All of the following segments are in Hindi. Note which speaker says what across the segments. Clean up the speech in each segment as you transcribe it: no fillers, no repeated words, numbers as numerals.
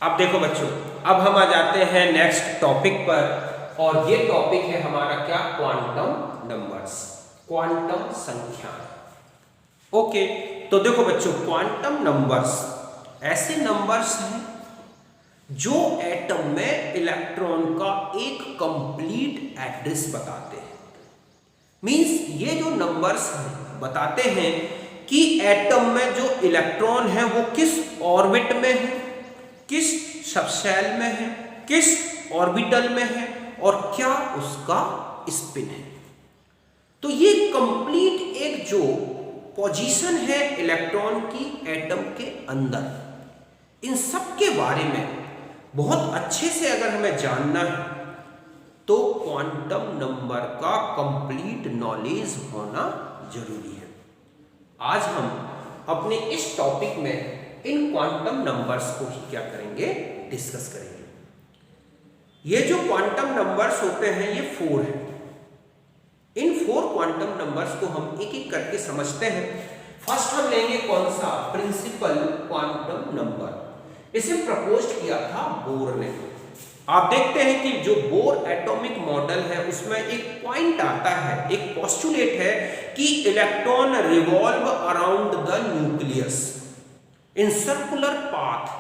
Speaker 1: अब देखो बच्चों, अब हम आ जाते हैं नेक्स्ट टॉपिक पर और ये टॉपिक है हमारा क्या, क्वांटम नंबर्स, क्वांटम संख्या। ओके, तो देखो बच्चों, क्वांटम नंबर्स ऐसे नंबर्स हैं जो एटम में इलेक्ट्रॉन का एक कंप्लीट एड्रेस बताते हैं। मींस ये जो नंबर्स बताते हैं कि एटम में जो इलेक्ट्रॉन है वो किस ऑर्बिट में है, किस सबशेल में है, किस ऑर्बिटल में है और क्या उसका स्पिन है। तो ये कंप्लीट एक जो पोजीशन है इलेक्ट्रॉन की एटम के अंदर, इन सब के बारे में बहुत अच्छे से अगर हमें जानना है तो क्वांटम नंबर का कंप्लीट नॉलेज होना जरूरी है। आज हम अपने इस टॉपिक में इन क्वांटम नंबर्स को ही क्या करेंगे, डिस्कस करेंगे। ये जो क्वांटम नंबर्स होते हैं ये 4 हैं। इन 4 क्वांटम नंबर्स को हम एक एक करके समझते हैं। फर्स्ट हम लेंगे कौन सा, प्रिंसिपल क्वांटम नंबर। इसे प्रपोज किया था बोर ने। आप देखते हैं कि जो बोर एटॉमिक मॉडल है उसमें एक पॉइंट आता है, एक पोस्टुलेट है कि electron revolve around the nucleus in circular path.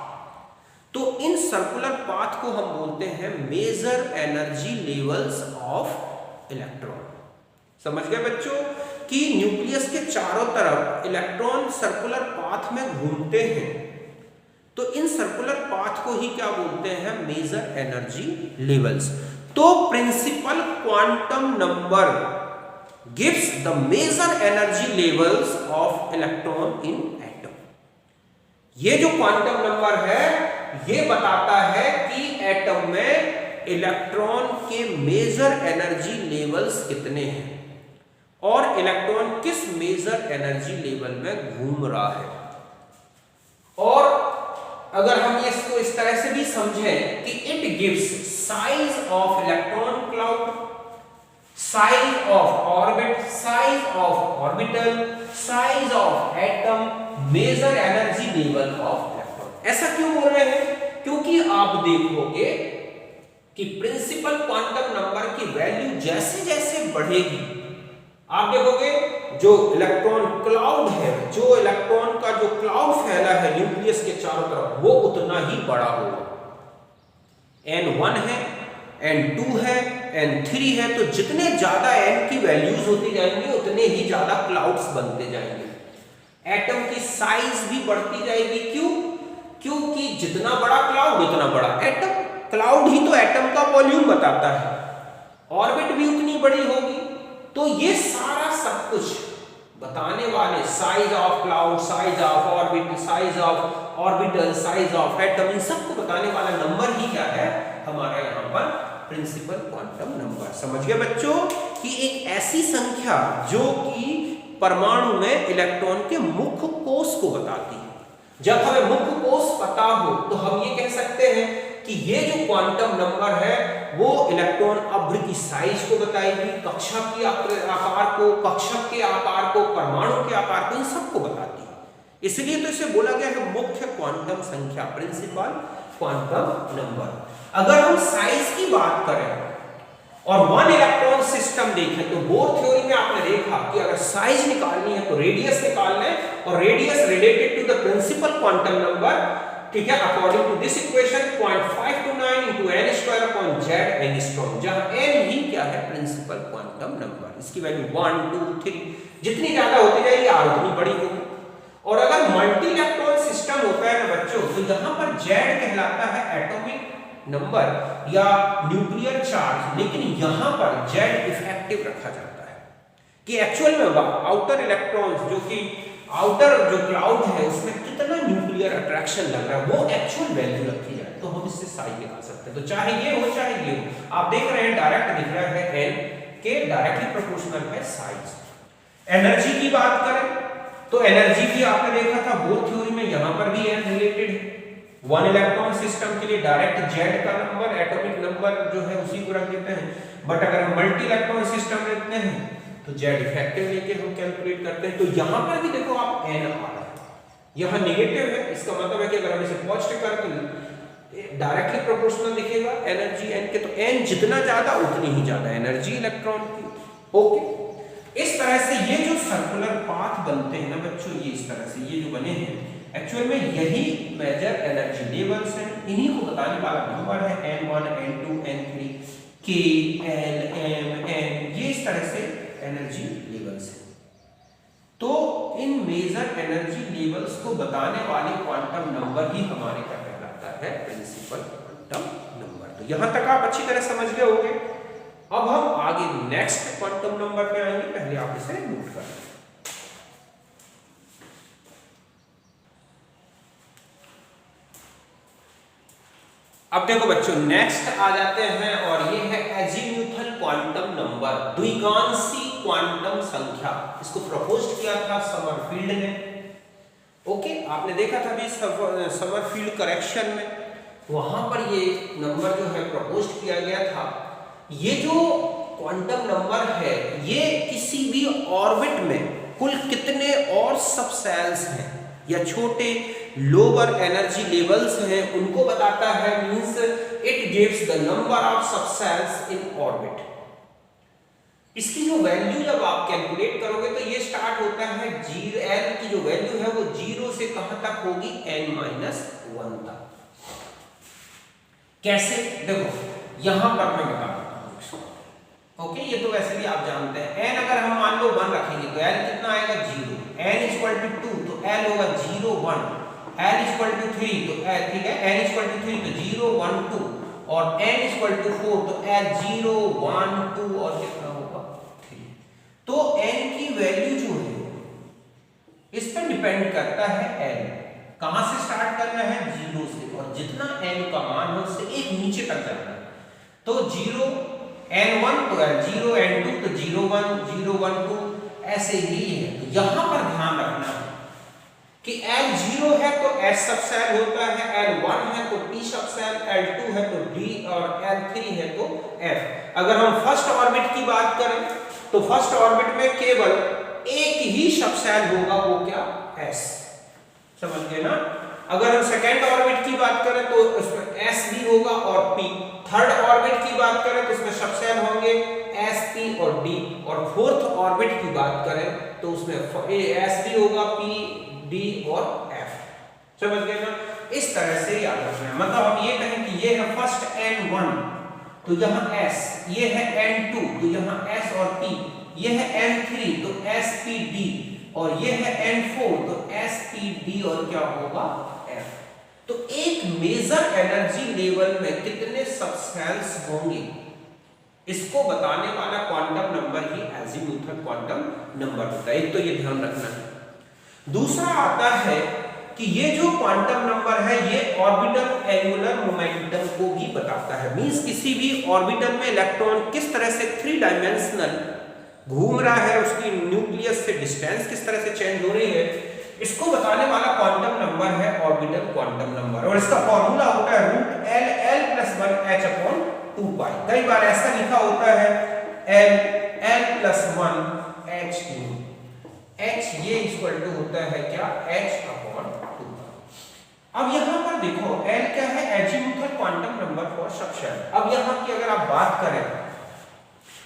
Speaker 1: तो इन सर्कुलर पाथ को हम बोलते हैं major energy levels of electron. समझ गए बच्चों कि न्यूक्लियस के चारों तरफ इलेक्ट्रॉन सर्कुलर पाथ में घूमते हैं, तो इन सर्कुलर पाथ को ही क्या बोलते हैं, मेजर एनर्जी लेवल्स। तो principal quantum number gives the major energy levels of electron in atom. ये जो क्वांटम नंबर है ये बताता है कि एटम में इलेक्ट्रॉन के मेजर एनर्जी लेवल्स कितने हैं और इलेक्ट्रॉन किस मेजर एनर्जी लेवल में घूम रहा है। और अगर हम इसको इस तरह से भी समझें कि it gives size of electron cloud, size of orbit, size of orbital, size of atom, major energy level of electron. ऐसा क्यों बोल रहे हैं, क्योंकि आप देखोगे कि प्रिंसिपल क्वांटम नंबर की वैल्यू जैसे जैसे बढ़ेगी, आप देखोगे जो इलेक्ट्रॉन क्लाउड है, जो इलेक्ट्रॉन का जो क्लाउड फैला है न्यूक्लियस के चारों तरफ, वो उतना ही बड़ा होगा। n1 है, n2 है, n3 है, तो जितने ज्यादा n की वैल्यूज होती जाएंगी उतने ही ज्यादा क्लाउड्स बनते जाएंगे। एटम की साइज भी बढ़ती जाएगी। क्यों? क्योंकि जितना बड़ा क्लाउड उतना बड़ा एटम। क्लाउड ही तो एटम का वॉल्यूम बताता है, ऑर्बिट भी उतनी बड़ी होगी। तो ये सारा सब कुछ बताने वाले size of cloud, size of orbit, size of orbital, size of atom, इन सबको बताने वाला नंबर ही क्या है हमारा यहाँ पर प्रिंसिपल क्वांटम नंबर। समझ गए बच्चों कि एक ऐसी संख्या जो कि परमाणु में इलेक्ट्रॉन के मुख्य कोष को बताती है। जब हमें मुख्य कोष पता हो तो हम ये कह सकते हैं कि ये जो क्वांटम नंबर है वो इलेक्ट्रॉन अभ्र की साइज को बताएगी, कक्षा की आकार को, कक्षक के आकार को, परमाणु के आकार को, इन सबको बताती है। इसलिए तो इसे बोला गया है मुख्य क्वांटम संख्या, प्रिंसिपल क्वांटम नंबर। अगर हम साइज की बात करें और 1 इलेक्ट्रॉन सिस्टम देखें तो बोर थ्योरी में आपने देखा कि अगर साइज निकालनी है तो रेडियस निकालना है और radius related to the principal quantum number, ठीक है, according to this equation 0.529 into n square upon z angstrom, जहां n ही क्या है, प्रिंसिपल क्वांटम नंबर। इसकी वैल्यू 1, 2, 3 जितनी ज्यादा होती जाएगी r उतनी बड़ी होगी। और अगर मल्टी इलेक्ट्रॉन सिस्टम होता है ना बच्चों, तो यहां पर z कहलाता है एटॉमिक नंबर या न्यूक्लियर चार्ज, लेकिन यहां पर z इफेक्टिव रखा जाता है कि एक्चुअल में आउटर इलेक्ट्रॉन्स, जो कि आउटर जो क्लाउड है उसमें कितना न्यूक्लियर अट्रैक्शन लग रहा है, वो एक्चुअल वैल्यू रखी जाए तो हम इससे साइज निकाल सकते हैं। तो चाहे ये हो चाहे ये हो, आप देख रहे हैं डायरेक्ट दिख रहा है n के डायरेक्टली प्रोपोर्शनल है साइज। एनर्जी की बात करें तो एनर्जी भी आपने देखा था बोर थ्योरी में, यहां पर भी n रिलेटेड है। 1 इलेक्ट्रॉन सिस्टम के लिए डायरेक्ट z का नंबर, एटॉमिक नंबर जो है उसी को रख देते हैं। बट अगर हम मल्टी इलेक्ट्रॉन सिस्टम लेते हैं तो z इफेक्टिव लेके हम कैलकुलेट करते हैं। तो यहां पर भी देखो आप n आ रहा है, यहां नेगेटिव है, इसका मतलब है कि अगर हम इसे पॉजिटिव करें तो डायरेक्टली प्रोपोर्शनल दिखेगा एनर्जी एन के, तो एन जितना ज्यादा उतनी ही ज्यादा एनर्जी इलेक्ट्रॉन की। ओके, इस तरह से ये जो सर्कुलर पाथ बनते हैं ना बच्चों, ये इस तरह से ये जो बने हैं एक्चुअल में यही मेजर एनर्जी लेवल्स हैं। इन्हीं को बताने वाला नंबर है n1 n2 n3 k l m n, ये इस तरह से एनर्जी लेवल्स हैं। तो इन मेजर एनर्जी लेवल्स को बताने वाले क्वांटम नंबर ही हमारे क्या कहलाता है, प्रिंसिपल क्वांटम नंबर। तो यहां तक आप अच्छी तरह समझ गए होंगे। अब हम आगे नेक्स्ट क्वांटम नंबर पे आएंगे, पहले आप इसे नोट कर लें। अब देखो बच्चों, नेक्स्ट आ जाते हैं और ये है एजीम्यूथल क्वांटम नंबर, द्विगांशी क्वांटम संख्या। इसको प्रपोज किया था समरफील्ड ने। ओके, आपने देखा था भी समरफील्ड करेक्शन में, वहां पर ये नंबर जो है प्रपोज किया गया था। ये जो क्वांटम नंबर है ये किसी भी ऑर्बिट में कुल कितने और सब सेल्स हैं या छोटे लोअर एनर्जी लेवल्स हैं उनको बताता है। Means it gives the number of सब सेल्स इन ऑर्बिट। इसकी जो वैल्यू जब आप कैलकुलेट करोगे तो ये स्टार्ट होता है जीरो, एन की जो वैल्यू है वो 0 से कहां तक होगी, n-1 तक। कैसे, देखो यहां पर मैं बता देता हूं। ओके, ये तो वैसे भी आप जानते हैं। n अगर हम मान लो 1 रखेंगे तो l कितना आएगा, 0। n = 2 तो l होगा 0 1। l = 3 तो ठीक है, n = 3 तो 0 1 2, और n = 4 तो l 0 1 2 और कितना होगा 3। तो n की वैल्यू जो है इस पर डिपेंड करता है l कहां से स्टार्ट करना है, 0 से, और जितना n का मान है उससे एक नीचे तक जाना है। तो 0 n1 तो l 0, n2 तो 0 1 0 1 2 ऐसे ही है। तो यहां पर ध्यान रखना है कि l 0 है तो s सब सेल होता है, l 1 है तो t सब सेल, l 2 है तो d, और l 3 है तो f। अगर हम फर्स्ट ऑर्बिट की बात करें तो फर्स्ट ऑर्बिट में केवल एक ही सब सेल होगा, वो क्या, s। समझ गए ना। अगर हम सेकेंड ऑर्बिट की बात करें तो उसमें s भी होगा और p। थर्ड ऑर्बिट की बात करें तो उसमें सब सेल होंगे s p और d, और फोर्थ ऑर्बिट की बात करें तो उसमें s भी होगा, p d और f। समझ गए ना। इस तरह से याद रखना है। मतलब हम ये कहें कि ये है फर्स्ट n1 तो यहाँ s, ये है n2 तो यहाँ s और p, ये है n3 तो s p d, और ये है n4 तो s p d और क्या होगा, f। तो एक मेजर एनर्जी लेवल में कितने सब सेल्स होंगे इसको बताने वाला क्वांटम नंबर ही एजीम्यूथल क्वांटम नंबर होता है। एक तो ये ध्यान रखना है। दूसरा आता है कि ये जो क्वांटम नंबर है ये ऑर्बिटल एंगुलर मोमेंटम को भी बताता है। मींस किसी भी ऑर्बिटल में इलेक्ट्रॉन किस तरह से 3 डायमेंशनल घूम रहा है, उसकी न्यूक्लियस से डिस्टेंस किस तरह से चेंज हो रही है, इसको बताने वाला क्वांटम नंबर है ऑर्बिटल क्वांटम नंबर। और इसका फॉर्मूला होता है √L+1h/2π। कई बार ऐसा लिखा होता है L+1h2। h ये इक्वल टू होता है क्या, h/2। अब यहां पर देखो L क्या है, एजीम्यूथल क्वांटम नंबर फॉर सब सेल। अब यहां की अगर आप बात करें,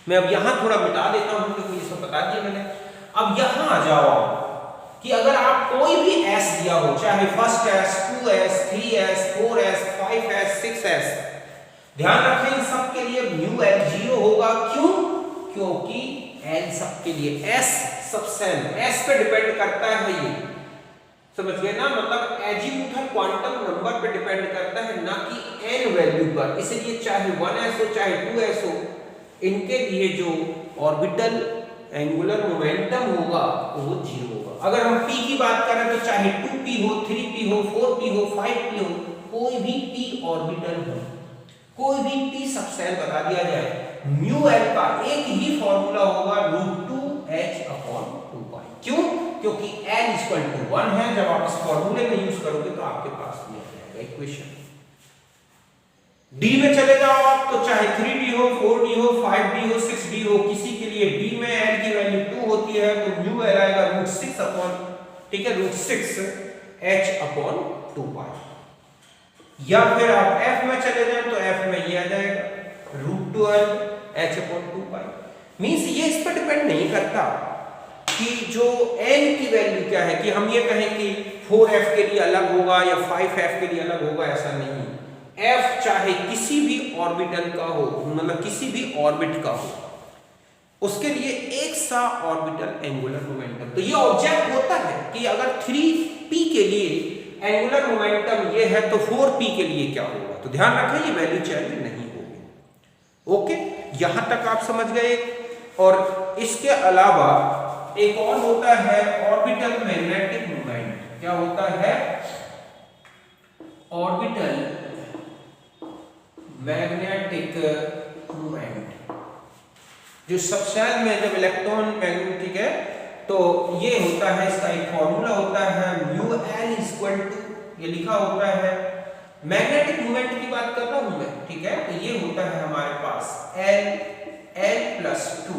Speaker 1: मैं अब यहां थोड़ा मिटा देता हूं क्योंकि ये सब बता दिया मैंने। अब यहां आ जाओ कि अगर आप कोई भी s दिया हो, चाहे first s 2s 3s 4s 5s 6s, ध्यान रखें इन सब के लिए म्यू l 0 होगा। क्यों, क्योंकि n सब के लिए s सब सेल s पे डिपेंड करता है। ये समझ गए ना। मतलब एजीम्यूथल क्वांटम नंबर पे डिपेंड करता है, ना कि n वैल्यू पर। इसलिए चाहे 1s हो चाहे 2s हो, इनके लिए जो ऑर्बिटल एंगुलर मोमेंटम होगा वो 0 होगा। अगर हम p की बात करें तो चाहे 2p हो 3p हो 4p हो 5p हो, कोई भी p ऑर्बिटल हो, कोई भी p सब सेल बता दिया जाए, म्यू l का एक ही फॉर्मूला होगा √2h/2π। क्यों, क्योंकि n = 1 है। जब आप इस फॉर्मूले में यूज करोगे तो आपके पास ये आएगा इक्वेशन। d में चले जाओ आप तो चाहे 3d हो 4d हो 5d हो 6d हो, किसी के लिए d में l की वैल्यू 2 होती है तो म्यू l आएगा √6 ठीक है, √6h/2π। या फिर आप f में चले जाएं तो f में ये आ जाएगा √12 h/2 मीन्स ये इस पर डिपेंड नहीं करता कि जो n की वैल्यू क्या है, कि हम ये कहें कि 4f के लिए अलग होगा या 5f के लिए अलग होगा, ऐसा नहीं। f चाहे किसी भी ऑर्बिटल का हो, मतलब किसी भी ऑर्बिट का हो, उसके लिए एक सा ऑर्बिटल एंगुलर मोमेंटम। तो ये ऑब्जेक्ट होता है कि अगर 3p के लिए एंगुलर मोमेंटम ये है तो 4p के लिए क्या होगा। तो ध्यान रखें ये वैल्यू चेंज नहीं होगी। ओके, यहां तक आप समझ गए। और इसके अलावा एक और होता है ऑर्बिटल मैग्नेटिक मोमेंट। क्या होता है? Orbital magnetic moment. जो सबशेल में जब इलेक्ट्रॉन मैग्नेटिक है तो ये होता है, इसका एक फॉर्मूला होता है μL = ये लिखा होता है, मैग्नेटिक मोमेंट की बात कर रहा हूं मैं, ठीक है। तो ये होता है हमारे पास L+2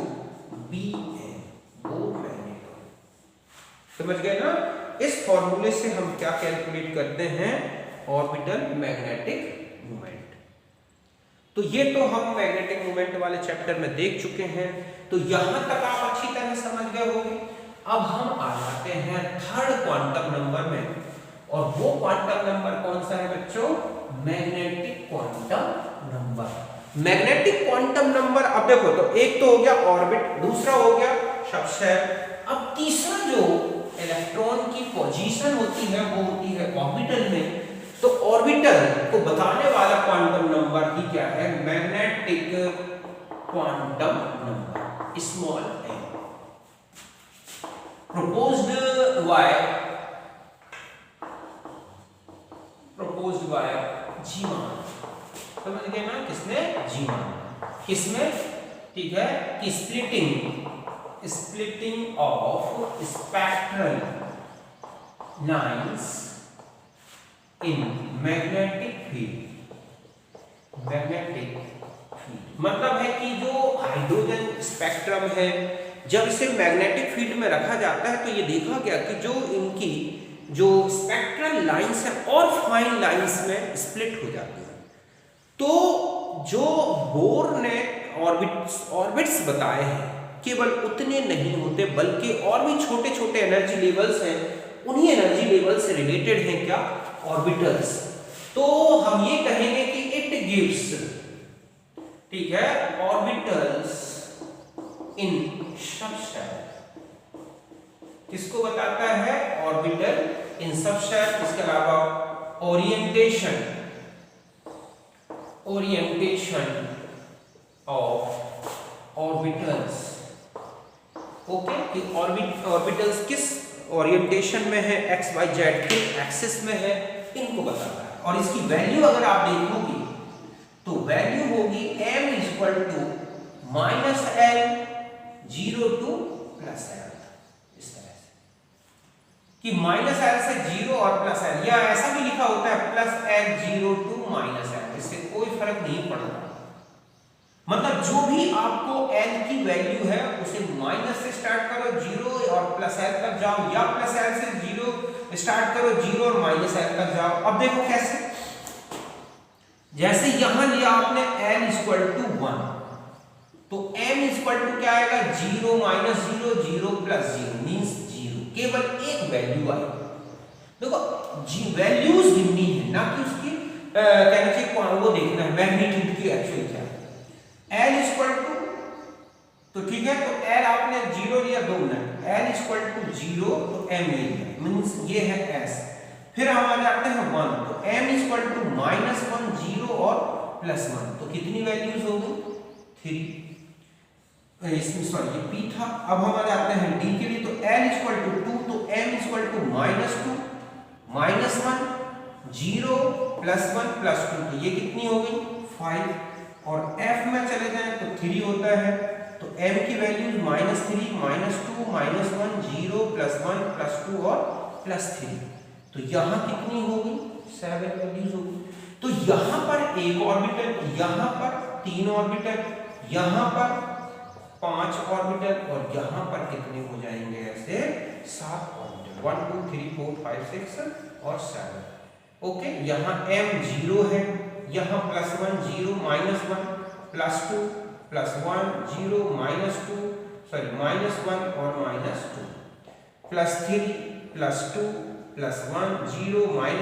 Speaker 1: BN, वो मैग्नेटो। समझ गए ना? इस फॉर्मूले से हम क्या कैलकुलेट करते हैं? Orbital magnetic moment. तो ये तो हम मैग्नेटिक मोमेंट वाले चैप्टर में देख चुके हैं। तो यहां तक आप अच्छी तरह समझ गए होंगे। अब हम आ जाते हैं थर्ड क्वांटम नंबर में, और वो क्वांटम नंबर कौन सा है बच्चों? Magnetic quantum number. Magnetic quantum number, अब देखो, तो एक तो हो गया ऑर्बिट, दूसरा हो गया सबशेल, अब तीसरा जो इलेक्ट्रॉन की पोजीशन होती है वो होती है ऑर्बिटल में। तो ऑर्बिटल को बताने वाला क्वांटम नंबर ही क्या है? Magnetic quantum number, small m, proposed by Zeeman. समझ गए ना? किसने? जीमान। किसमें? ठीक है, कि splitting of spectral lines in magnetic field. Magnetic field मतलब है कि जो हाइड्रोजन स्पेक्ट्रम है, जब इसे मैग्नेटिक फील्ड में रखा जाता है तो ये देखा गया कि जो इनकी जो स्पेक्ट्रल लाइंस है और फाइन लाइंस में स्प्लिट हो जाती है। तो जो बोर ने ऑर्बिट्स बताए हैं केवल उतने नहीं होते, बल्कि और भी छोटे छोटे एनर्जी लेवल्स हैं। उन्हीं एनर्जी लेवल से रिलेटेड हैं क्या? ऑर्बिटल्स। तो हम ये कहेंगे कि इट गिव्स, ठीक है, ऑर्बिटल्स इन सबशेल। किसको बताता है? ऑर्बिटल इन सबशेल। इसके अलावा ओरिएंटेशन ऑफ ऑर्बिटल्स। ओके, कि ऑर्बिटल्स किस ओरिएंटेशन में है, एक्स वाई जेड के एक्सिस में है, इनको बताता है। और इसकी वैल्यू अगर आप देखोगे तो वैल्यू होगी m = -L 0 to +L। इस तरह से कि -L से 0 और +L, या ऐसा भी लिखा होता है +L 0 to -L, इससे कोई फर्क नहीं पड़ता। मतलब जो भी आपको L की वैल्यू है उसे माइनस से स्टार्ट करो 0 और +L तक जाओ, या +L से 0 स्टार्ट करो 0 और -L तक जाओ। अब देखो कैसे, जैसे यहां लिया आपने n = 1, तो m = क्या आएगा? 0 -0 0 +0 मींस 0, केवल एक वैल्यू आई। देखो वैल्यूज गिननी है, ना कि उसकी कहना चाहिए वो देखना है मैग्नीट्यूड की एक्चुअल क्या है। L = तो ठीक है, तो L आपने 0 लिया, 2 मिनट, L = 0 तो m ले लिया, मींस ये है s। फिर हम आ जाते हैं 1, तो m = -1 0 और +1, तो कितनी वैल्यूज होगी? 3। इसमें सॉरी ये p था। अब हम आ जाते हैं d के लिए, तो L = 2, तो m = -2 -1 0 +1 +2, तो ये कितनी हो गई? 5। और f में चले जाएं तो 3 होता है, तो m की वैल्यूज -3 -2 -1 0 +1 +2 और +3, तो यहां कितनी होगी? 7 वैल्यूज होगी। तो यहां पर एक ऑर्बिटल, यहां पर 3 ऑर्बिटल, यहां पर 5 ऑर्बिटल, और यहां पर कितने हो जाएंगे? ऐसे 7 ऑर्बिटल, 1 2 3 4 5 6 और 7। ओके, यहाँ m 0 है, यहाँ +1 0 -1 +2 +1 0 -2 सॉरी -1 और -2 +3 +2 +1 0 -1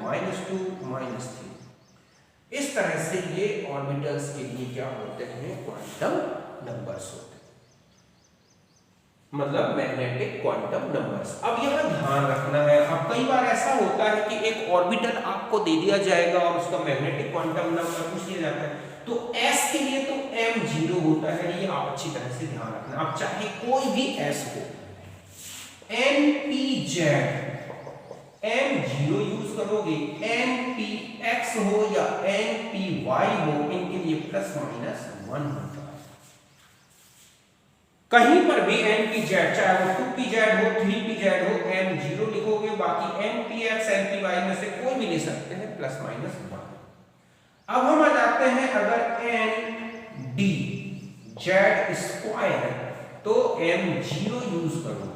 Speaker 1: -2 -3। इस तरह से ये ऑर्बिटल्स के लिए क्या होते हैं, क्वांटम नंबर्स होते हैं, मतलब मैग्नेटिक क्वांटम नंबर्स। अब यहाँ ध्यान रखना है, अब कई बार ऐसा होता है कि एक ऑर्बिटल आपको दे दिया जाएगा और उसका मैग्नेटिक क्वांटम नंबर पूछ लिया जाता है, तो s के लिए तो m 0 होता है, ये आप अच्छी तरह से ध्यान रखना। आप चाहे कोई भी s हो, npz m 0 यूज करोगे, npx हो या npy हो, इनके लिए ±1 होता है। कहीं पर भी npz, चाहे वो 2pz हो 3pz हो, m 0 लिखोगे, बाकी npx npy में से कोई भी ले सकते हैं ±1। अब हम आ जाते हैं, अगर ndz² है तो m 0 यूज करोगे,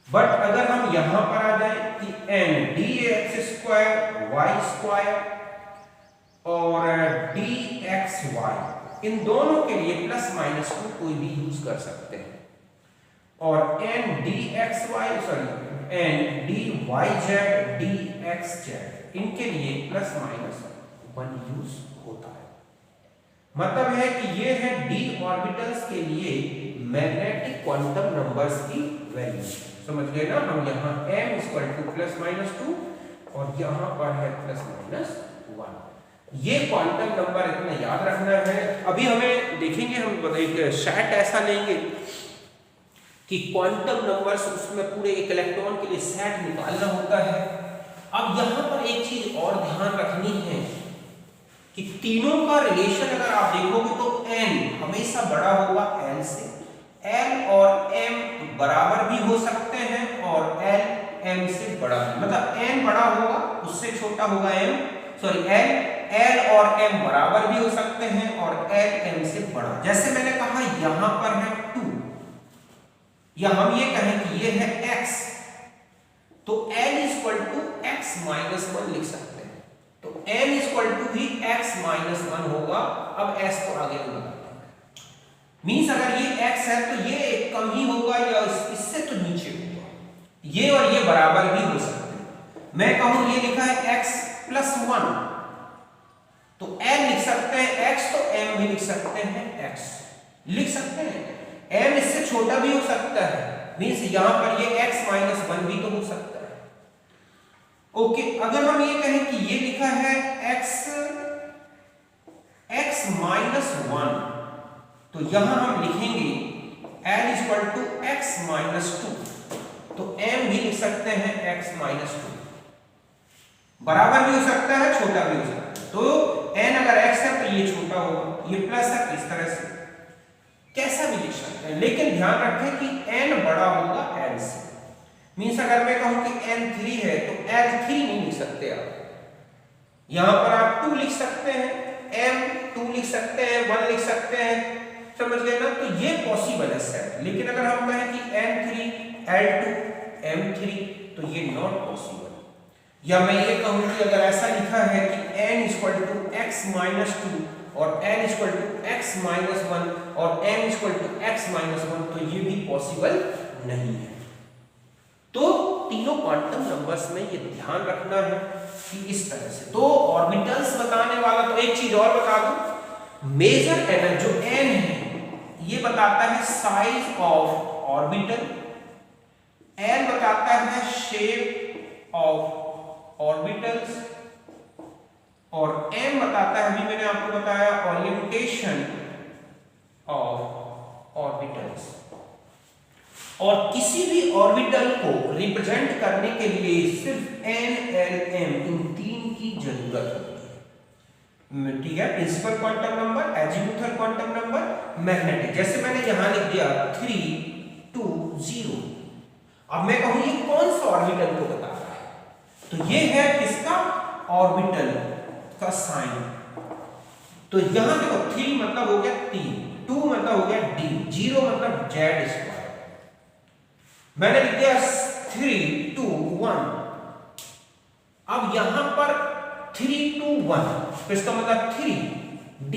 Speaker 1: बट अगर हम यहां पर आ जाए कि ndx² y² और dxy, इन दोनों के लिए ±2 कोई भी यूज कर सकते हैं, और ndxy सॉरी ndyz dxz इनके लिए ±1 यूज होता है। मतलब है कि ये है d ऑर्बिटल्स के लिए मैग्नेटिक क्वांटम नंबर्स की वैल्यू। समझ गए ना, हम यहाँ m ±2 और यहाँ पर है ±1। ये क्वांटम नंबर इतना याद रखना है। अभी हमें देखेंगे, हम एक सेट ऐसा लेंगे कि क्वांटम नंबर्स, उसमें पूरे एक इलेक्ट्रॉन के लिए सेट निकालना होता है। अब यहाँ पर एक चीज और ध्यान रखनी है कि तीनों का रिलेशन अगर आप देखोगे तो n हमेशा बड़ा होगा l से, l और m बराबर भी हो सकते हैं और l m से बड़ा भी, मतलब n बड़ा होगा उससे छोटा होगा m, सॉरी l और m बराबर भी हो सकते हैं और l m से बड़ा। जैसे मैंने कहा यहां पर है 2, या हम ये कहें कि ये है x, तो l = x - 1 लिख सकते हैं, तो m = भी x - 1 होगा। अब s को आगे बढ़ाते हैं, मींस अगर ये x है तो ये कम ही होगा या इससे तो नीचे होगा, ये और ये बराबर भी हो सकते हैं। मैं कहूं ये लिखा है x + 1, तो m लिख सकते हैं x, तो m भी लिख सकते हैं x लिख सकते हैं, m इससे छोटा भी हो सकता है, मींस यहां पर ये x - 1 भी तो हो सकता है। ओके, अगर हम ये कहें कि ये लिखा है x - 1, तो यहां हम लिखेंगे l = x - 2, तो m भी लिख सकते हैं x - 2, बराबर भी हो सकता है छोटा भी हो सकता है। तो n अगर x है तो ये छोटा होगा, ये प्लस है, इस तरह से कैसा भी लिख सकते हैं, लेकिन ध्यान रखें कि n बड़ा होगा l से। मींस अगर मैं कहूं कि n 3 है तो l 3 नहीं लिख सकते आप, यहां पर आप 2 लिख सकते हैं, m 2 लिख सकते हैं, 1 लिख सकते हैं, समझ गए ना। तो ये पॉसिबल है सेट, लेकिन अगर हम कहें कि n3 l2 m3 तो ये नॉट पॉसिबल। या मैं ये कहूं कि अगर ऐसा लिखा है कि n = x - 2 और n = x - 1 और m = x - 1, तो ये भी पॉसिबल नहीं है। तो तीनों क्वांटम नंबर्स में ये ध्यान रखना है कि इस तरह से। तो ऑर्बिटल्स बताने वाला, तो एक चीज और बता दूं, मेजर एनर्जी जो n है ये बताता है साइज ऑफ ऑर्बिटल, l बताता है शेप ऑफ ऑर्बिटल्स और m बताता है, अभी मैंने आपको बताया, ओरिएंटेशन ऑफ ऑर्बिटल्स। और किसी भी ऑर्बिटल को रिप्रेजेंट करने के लिए सिर्फ n l m इन तीन की जरूरत होती है, ठीक है। Principal quantum number, azimuthal quantum number, magnetic. जैसे मैंने यहां लिख दिया 3 2 0। अब मैं कहूं ये कौन सा ऑर्बिटल को बता रहा है, तो ये है किसका, ऑर्बिटल का साइन। तो यहां देखो 3 मतलब हो गया 3, 2 मतलब हो गया d, 0 मतलब z²। मैंने लिख दिया 3 2 1। अब यहां पर 3 2 1, तो इसका मतलब 3D।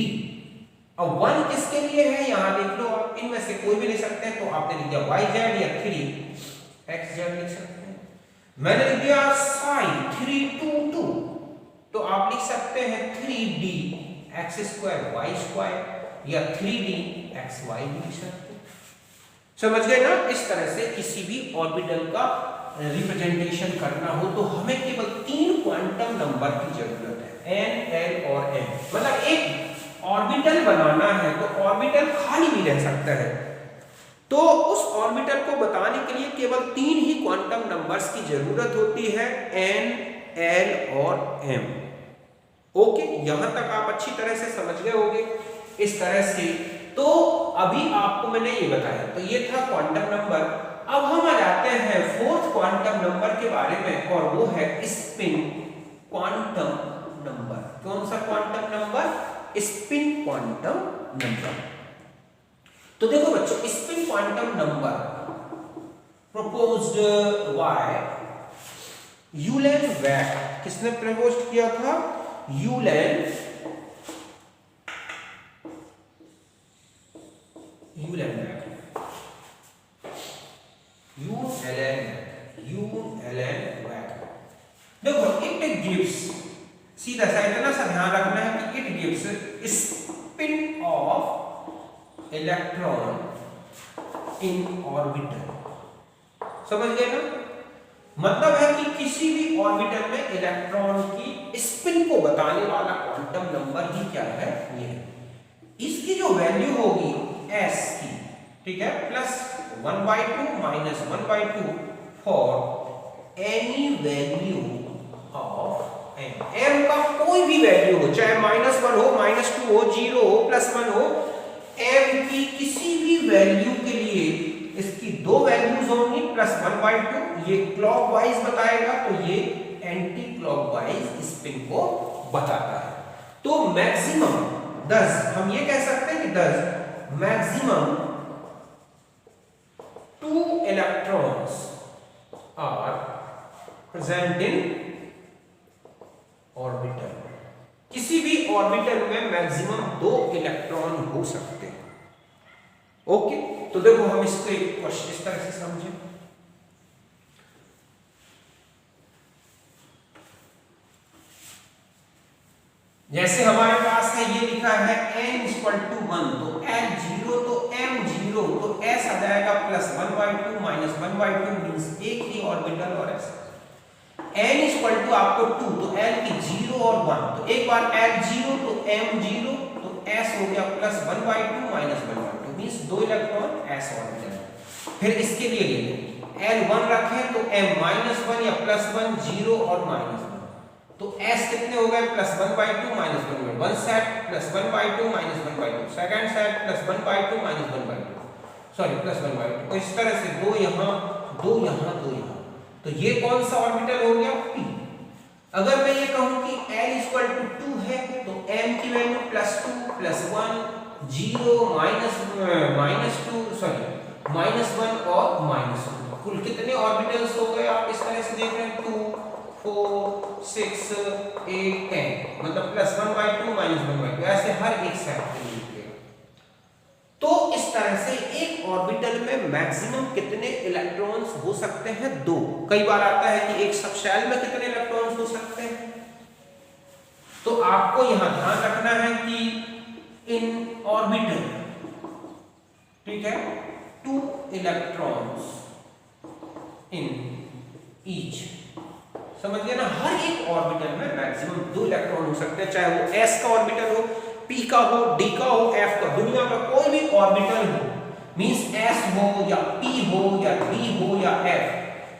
Speaker 1: अब 1 किसके लिए है यहां देख लो आप, इनमें से कोई भी ले सकते हैं, तो आपने लिख दिया YZ या 3XZ लिख सकते हैं। मैंने लिख दिया sin 3 2 2, तो आप लिख सकते हैं 3D x² y² या 3D xy भी लिख सकते हैं। समझ गए ना? इस तरह से किसी भी ऑर्बिटल का रिप्रेजेंटेशन करना हो तो हमें केवल 3 क्वांटम नंबर की जरूरत है, n, l और m। मतलब एक ऑर्बिटल बनाना है तो ऑर्बिटल खाली भी रह सकता है, तो उस ऑर्बिटल को बताने के लिए केवल 3 ही क्वांटम नंबर्स की जरूरत होती है, n, l और m। ओके, यहां तक आप अच्छी तरह से समझ गए होंगे। इस तरह से तो अभी आपको मैंने ये बताया, तो ये था क्वांटम नंबर। अब हम आ जाते हैं फोर्थ क्वांटम नंबर के बारे में, और वो है स्पिन क्वांटम नंबर। कौन सा quantum number? Spin quantum number. तो देखो बच्चों, spin quantum number proposed by Uhlenbeck. किसने प्रपोज किया था? यूलेन वैक। देखो, इट गिव्स, सीधा सा इतना सा ध्यान रखना है कि it gives spin off electron in orbital. समझ गए ना? मतलब है कि किसी भी ऑर्बिटल में इलेक्ट्रॉन की स्पिन को बताने वाला क्वांटम नंबर ही क्या है? ये है। इसकी जो वैल्यू होगी s की, ठीक है, +1/2 -1/2 for any value of m। m का कोई भी वैल्यू हो, चाहे -1 हो, -2 हो, 0 हो, +1 हो, m की किसी भी वैल्यू के लिए इसकी दो वैल्यूज होंगी, +1/2, ये क्लॉकवाइज बताएगा, तो ये एंटी क्लॉकवाइज स्पिन को बताता है। तो मैक्सिमम 10, हम ये कह सकते हैं कि 10 maximum 2 electrons are present in orbital. किसी भी ऑर्बिटल में मैक्सिमम 2 इलेक्ट्रॉन हो सकते हैं। ओके, तो देखो हम इसको एक क्वेश्चन इस तरह से समझें। जैसे हमारे पास है, ये लिखा है n = 1, तो l 0, तो m 0, तो s आ जाएगा +1/2 -1/2, मींस एक ही ऑर्बिटल और s। n = आपको 2, तो l की 0 और 1, तो एक बार l 0 तो m 0, तो s हो गया +1/2 -1/2, मींस 2 इलेक्ट्रॉन s ऑर्बिटल। फिर इसके लिए ले लो, l 1 रखें तो m -1 या +1, 0 और -1, तो s कितने हो गए? +1/2 -1/2, one set +1/2 -1/2, second set +1/2 -1/2, sorry +1/2। तो इस तरह से 2 यहां, 2 यहां, 2 यहां, तो ये कौन सा ऑर्बिटल हो गया? p। अगर मैं ये कहूं कि l = 2 है, तो m की वैल्यू +2 +1 0 -2, सॉरी -1 और -2, कुल कितने ऑर्बिटल्स हो गए? आप इस तरह से देख रहे हैं, 2 4 6 8 10, मतलब +1/2 -1/2, ऐसे हर एक सेट के लिए। तो इस तरह से एक ऑर्बिटल में मैक्सिमम कितने इलेक्ट्रॉन्स हो सकते हैं? 2। कई बार आता है कि एक सबशेल में कितने इलेक्ट्रॉन्स हो सकते हैं, तो आपको यहां ध्यान रखना है कि इन ऑर्बिटल, ठीक है, 2 इलेक्ट्रॉन्स इन ईच। समझ गए ना? हर एक ऑर्बिटल में मैक्सिमम 2 इलेक्ट्रॉन हो सकते हैं, चाहे वो s का ऑर्बिटल हो, p का हो, d का हो, f का, दुनिया का कोई भी ऑर्बिटल हो, मींस s हो या p हो या d हो या f,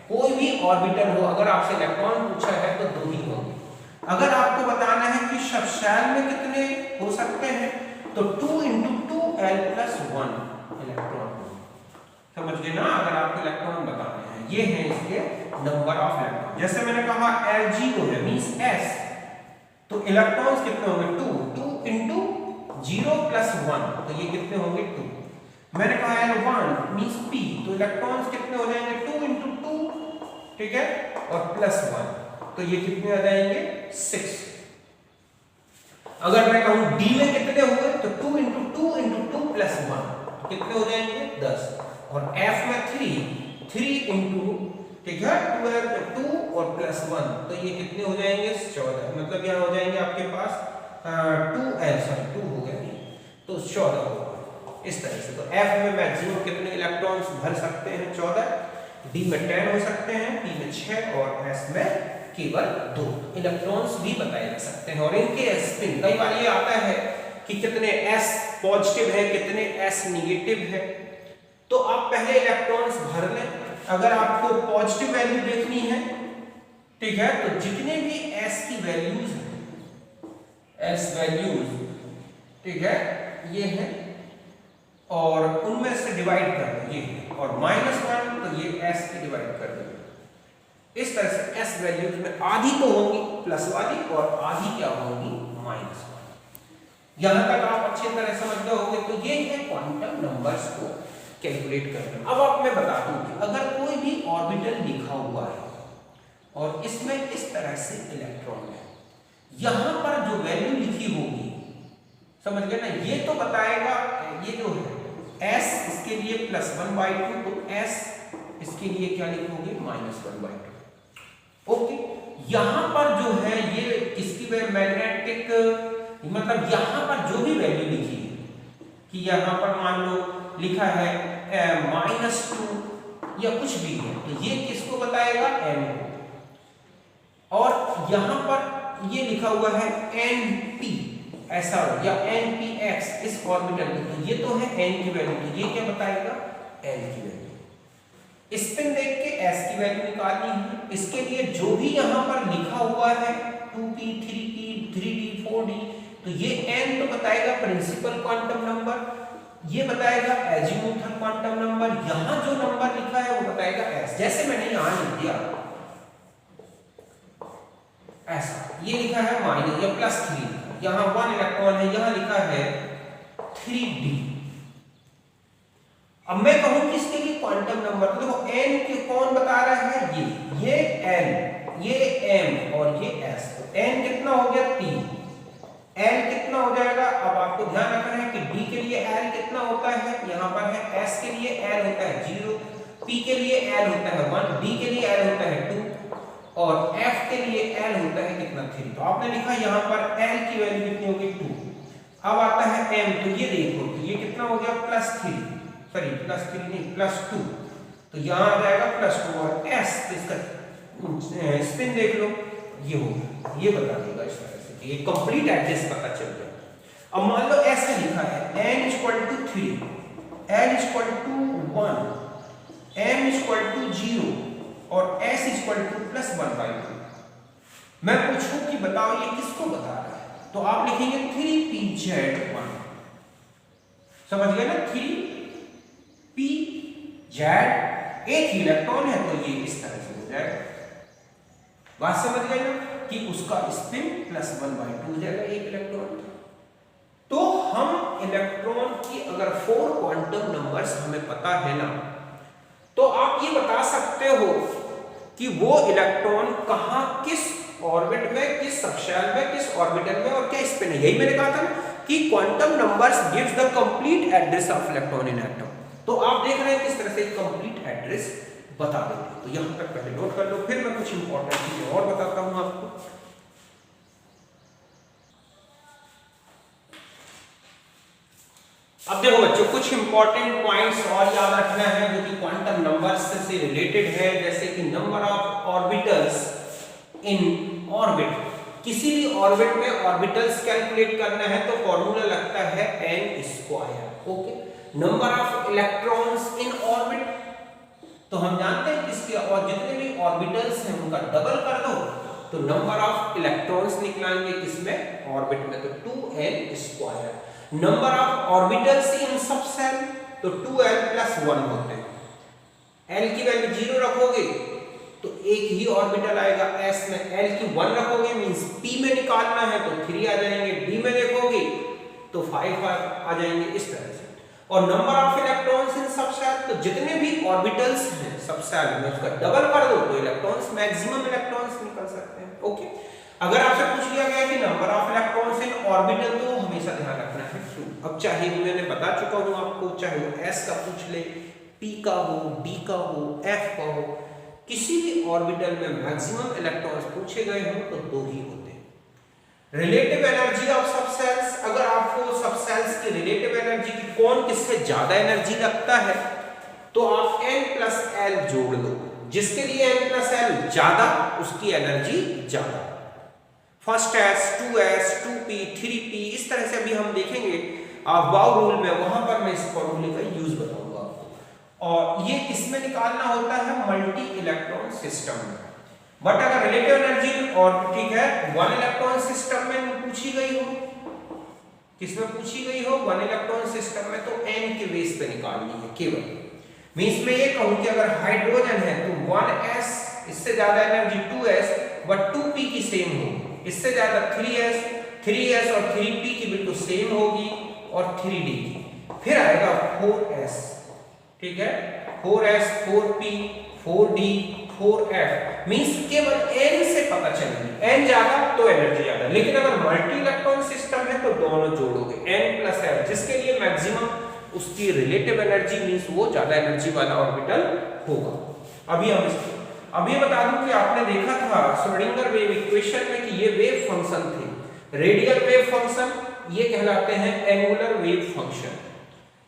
Speaker 1: कोई भी ऑर्बिटल हो, अगर आपसे इलेक्ट्रॉन पूछा है तो 2 ही होंगे। अगर आपको बताना है कि सबशेल में कितने हो सकते हैं, तो 2 × 2l + 1 इलेक्ट्रॉन। समझ गए ना? अगर आपको इलेक्ट्रॉन बताने हैं, ये है इसके नंबर ऑफ इलेक्ट्रॉन। जैसे मैंने कहा l 0 है, मींस s, तो इलेक्ट्रॉन्स कितने होंगे? 2 × 0 + 1, तो ये कितने होंगे? 2। मैंने कहा l 1 मींस p, तो इलेक्ट्रॉन्स कितने हो जाएंगे? 2 × 2, ठीक है, और +1, तो ये कितने आ जाएंगे 6। अगर मैं कहूं D में कितने हुए तो 2 × 2 × 2 + 1 कितने हो जाएंगे 10। और F में 3 × ठीक है 2 और +1 तो ये कितने हो जाएंगे 14। मतलब यहाँ हो जाएंगे आपके पास 2 हो गया तो 14 होगा इस तरह से। तो F में मैक्सिमम कितने इलेक्ट्रॉन्स भर सकते हैं 14, D में 10 हो सकते हैं, P में 6 और S में केवल 2 इलेक्ट्रॉन्स भी बताए जा सकते हैं। और इनके स्पिन कई बार ये आता है कि कितने S पॉजिटिव है कितने S निगेटिव है, तो आप पहले इलेक्ट्रॉन्स भर लें। अगर आपको पॉजिटिव वैल्यू देखनी है ठीक है तो जितने भी S की वैल्यूज हैं S वैल्यूज ठीक है ये है और उनमें से डिवाइड कर दो ये है और -1 तो ये S की डिवाइड कर दो। इस तरह से S वैल्यूज में आधी तो होंगी प्लस वाली और आधी क्या होंगी माइनस वाली। यहां तक आप अच्छी तरह समझ गए होंगे। तो ये है क्वांटम नंबर्स को कैलकुलेट करना। अब आप मैं बता दूं कि अगर कोई भी ऑर्बिटल लिखा हुआ है और इसमें इस तरह से इलेक्ट्रॉन है, यहां पर जो वैल्यू लिखी होगी समझ गए ना, ये तो बताएगा ये जो है S इसके लिए +1/2 तो S इसके लिए क्या लिखोगे -1/2। ओके यहां पर जो है ये किसकी मैग्नेटिक मतलब यहां पर जो भी वैल्यू लिखी है कि यहां पर मान लो लिखा है -2 या कुछ भी है तो ये किसको बताएगा M को। और यहां पर ये लिखा हुआ है NP ऐसा या NPX इस ऑर्बिटल में, तो ये तो है N की वैल्यू, तो ये क्या बताएगा L की वैल्यू। स्पिन देख के S की वैल्यू निकालनी है। इसके लिए जो भी यहां पर लिखा हुआ है 2p 3p 3d 4d तो ये n तो बताएगा प्रिंसिपल क्वांटम नंबर, ये बताएगा एजीमुथल क्वांटम नंबर, यहां जो नंबर लिखा है वो बताएगा S। जैसे मैंने यहां लिख दिया ऐसा, ये लिखा है माइनस या +3, यहां 1 इलेक्ट्रॉन है, यहां लिखा है 3d। अब मैं कहूं कि इसके लिए क्वांटम नंबर तो देखो n के कौन बता रहा है ये n ये m और ये s। तो n कितना हो गया 3, l कितना हो जाएगा। अब आपको ध्यान रखना है कि d के लिए l कितना होता है, यहां पर है s के लिए l होता है 0, p के लिए l होता है 1, d के लिए l होता है 2 और f के लिए l होता है कितना 3। तो आपने लिखा यहां पर l की वैल्यू कितनी होगी 2। अब आता है m तो ये देखो ये कितना हो गया +3 सॉरी +3 नहीं +2 तो यहां आ जाएगा +2 और s इसका स्पिन देख लो ये होगा, ये बता देगा इस तरह से कि ये कंप्लीट एड्रेस पता चल गया। अब मान लो s में लिखा है n = 3 l = 1 m = 0 और s = +1/2। मैं पूछूं कि बताओ ये किसको बता रहा है तो आप लिखेंगे 3pz1 समझ गए ना 3pz एक ही इलेक्ट्रॉन है तो ये इस तरह से हो जाएगा। बात समझ गए ना कि उसका स्पिन +1/2 हो जाएगा एक इलेक्ट्रॉन। तो हम इलेक्ट्रॉन की अगर 4 क्वांटम नंबर्स हमें पता है ना तो आप ये बता सकते हो कि वो इलेक्ट्रॉन कहां किस ऑर्बिट में किस सबशेल में किस ऑर्बिटल में और क्या स्पिन है। यही मैंने कहा था ना कि quantum numbers gives the complete address of electron in atom. तो आप देख रहे हैं किस तरह से कंप्लीट एड्रेस बता देते हैं। तो यहां तक पहले नोट कर लो, फिर मैं कुछ इंपॉर्टेंट चीजें और बताता हूं आपको। अब देखो बच्चों कुछ इंपॉर्टेंट पॉइंट्स और याद रखना है जो कि क्वांटम नंबर्स से रिलेटेड है, जैसे कि number of orbitals in orbit. किसी भी ऑर्बिट में ऑर्बिटल्स कैलकुलेट करना है तो फॉर्मूला लगता है n²। Okay number of electrons in orbit तो हम जानते हैं किसके और जितने भी ऑर्बिटल्स हैं उनका डबल कर दो तो नंबर ऑफ इलेक्ट्रॉन्स निकलेंगे किसमें ऑर्बिट में तो 2n²। Number of orbitals in subshell तो 2l + 1 होते हैं। l की वैल्यू 0 रखोगे तो एक ही ऑर्बिटल आएगा s में, l की 1 रखोगे मींस p में निकालना है तो 3 आ जाएंगे, d में देखोगे तो 5 आ जाएंगे इस तरह से। और number of electrons in subshell तो जितने भी ऑर्बिटल्स हैं सबसेल में उसका डबल कर दो तो इलेक्ट्रॉन्स मैक्सिमम इलेक्ट्रॉन्स निकल सकते हैं। ओके, अगर आपसे पूछ लिया गया कि number of electrons in orbital तो हमेशा ध्यान रखना है 2। अब चाहे मैंने बता चुका हूं आपको, चाहे वो s का पूछ ले, p का हो, d का हो, f का हो, किसी भी ऑर्बिटल में मैक्सिमम इलेक्ट्रॉन्स पूछे गए हो तो 2 ही होते हैं। रिलेटिव एनर्जी ऑफ सबसेल्स, अगर आपको सबसेल्स की रिलेटिव एनर्जी की कौन किससे ज्यादा एनर्जी रखता है तो आप n प्लस l जोड़ लो, जिसके लिए n प्लस l ज्यादा उसकी एनर्जी ज्यादा। First s, 2s, 2p, 3p, इस तरह से अभी हम देखेंगे बाउ रूल में, वहां पर मैं इस फॉर्मूले का यूज बताऊंगा आपको। और ये किसमें निकालना होता है? मल्टी इलेक्ट्रॉन सिस्टम में। बट अगर रिलेटिव एनर्जी और ठीक है 1 इलेक्ट्रॉन सिस्टम में पूछी गई हो, किसमें पूछी गई हो? 1 इलेक्ट्रॉन सिस्टम में, तो n के बेस पे निकालनी है केवल। मींस मैं ये कहूं कि अगर हाइड्रोजन है तो 1s, इससे ज्यादा एनर्जी 2s, बट 2p की सेम होगी, इससे ज्यादा 3s और 3p की बिल्कुल सेम होगी, और 3d की। फिर आएगा 4s, ठीक है, 4s, 4p, 4d, 4f। Means केवल n से पता चलेगी, n ज्यादा तो एनर्जी ज्यादा। लेकिन अगर मल्टी इलेक्ट्रॉन सिस्टम है तो दोनों जोड़ोगे, n प्लस f, जिसके लिए मैक्सिमम उसकी रिलेटिव एनर्जी मींस वो ज्यादा एनर्जी वाला ऑर्बिटल होगा। अभी बता दूं कि आपने देखा था श्रोडिंगर वेव इक्वेशन में कि ये वेव फंक्शन थे, रेडियल वेव फंक्शन, ये कहलाते हैं एंगुलर वेव फंक्शन।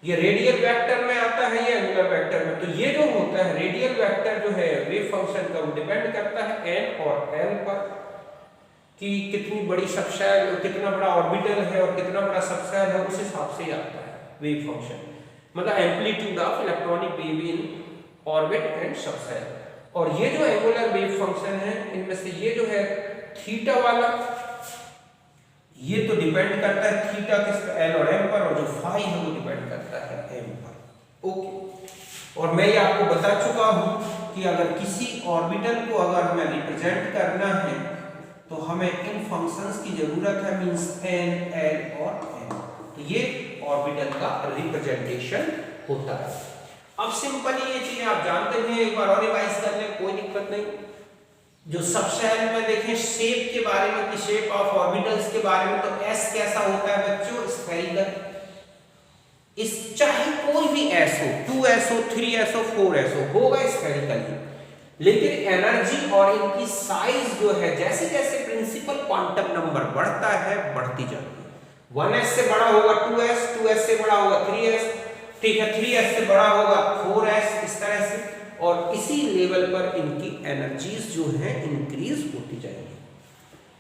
Speaker 1: ये रेडियल वेक्टर में आता है, ये एंगुलर वेक्टर में। तो ये जो होता है रेडियल वेक्टर जो है वेव फंक्शन का, वो डिपेंड करता है n और l पर, कि कितनी बड़ी सबसेल, कितना बड़ा ऑर्बिटल है और कितना बड़ा सबसेल है, उस हिसाब से आता है वेव फंक्शन, मतलब amplitude of electronic wave in orbit and subshell. और ये जो एंगुलर वेव फंक्शन है, इनमें से ये जो है थीटा वाला, ये तो डिपेंड करता है थीटा किस एल और एम पर, और जो फाई है वो डिपेंड करता है एम पर। ओके, और मैं ये आपको बता चुका हूं कि अगर किसी ऑर्बिटल को अगर हमें रिप्रेजेंट करना है तो हमें इन फंक्शंस की जरूरत है, मींस एन, एल और एम। तो ये ऑर्बिटल का रिप्रेजेंटेशन होता है। अब सिंपली ये चीजें आप जानते हैं, एक बार और रिवाइज कर लें, कोई दिक्कत नहीं। जो सबसेल में देखें शेप के बारे में, कि शेप ऑफ ऑर्बिटल्स के बारे में, तो एस कैसा होता है बच्चों? स्फेरिकल। इस चाहे कोई भी एस हो, 2s हो, 3s हो, 4s हो, होगा स्फेरिकल ही। लेकिन एनर्जी और इनकी साइज जो है, जैसे जैसे प्रिंसिपल क्वांटम नंबर बढ़ता है, बढ़ती जाती है। 1s से बड़ा होगा 2s, 2s से बड़ा होगा 3s, ठीक है, 3s से बड़ा होगा 4s, इस तरह से। और इसी लेवल पर इनकी एनर्जीज जो है इंक्रीज होती जाएंगी।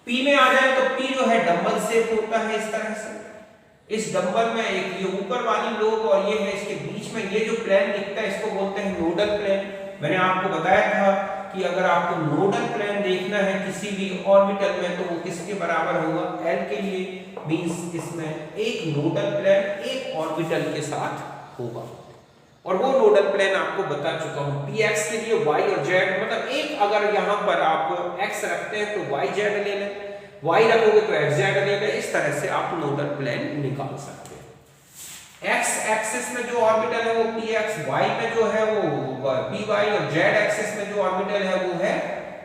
Speaker 1: P में आ जाए तो P जो है डंबल शेप होता है इस तरह से। इस डंबल में एक ये ऊपर वाली लोब और ये है, इसके बीच में ये जो प्लेन दिखता है इसको बोलते हैं नोडल प्लेन। मैंने आपको बताया था कि अगर आपको नोडल प्लेन देखना है किसी भी ऑर्बिटल में तो वो किसके बराबर होगा? L के लिए, मींस इसमें एक नोडल प्लेन एक ऑर्बिटल के साथ होगा। और वो नोडल प्लेन आपको बता चुका हूं, px के लिए y और z, मतलब एक अगर यहां पर आप x रखते हैं तो yz ले लें, y रखोगे तो xz ले लें। इस तरह से आप नोडल प्लेन निकाल सकते हैं। x एक्सिस में जो ऑर्बिटल है वो px, y में जो है वो py, और z एक्सिस में जो ऑर्बिटल है वो है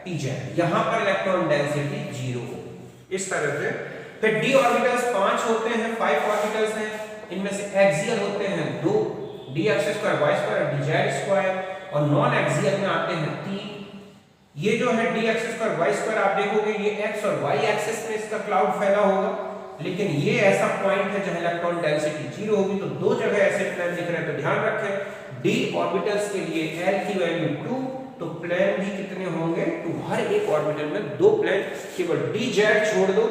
Speaker 1: pz। यहां पर इलेक्ट्रॉन डेंसिटी 0 होगी इस तरह से। फिर d ऑर्बिटल्स 5 होते हैं, 5 ऑर्बिटल्स हैं, इनमें से एक्सियल होते हैं 2, dx square y square dz square, और नॉन एक्सियल में आते हैं 3। ये जो है dx स्क्वायर y स्क्वायर, आप देखोगे ये x और y एक्सिस में इसका क्लाउड फैला होगा, लेकिन ये ऐसा पॉइंट है जहां इलेक्ट्रॉन डेंसिटी 0 होगी। तो दो जगह ऐसे प्लेन दिख रहे हैं, तो ध्यान रखें d ऑर्बिटल्स के लिए l की वैल्यू 2, तो प्लेन भी कितने होंगे? 2। हर एक ऑर्बिटल में 2 प्लेन, केवल dz छोड़ दो,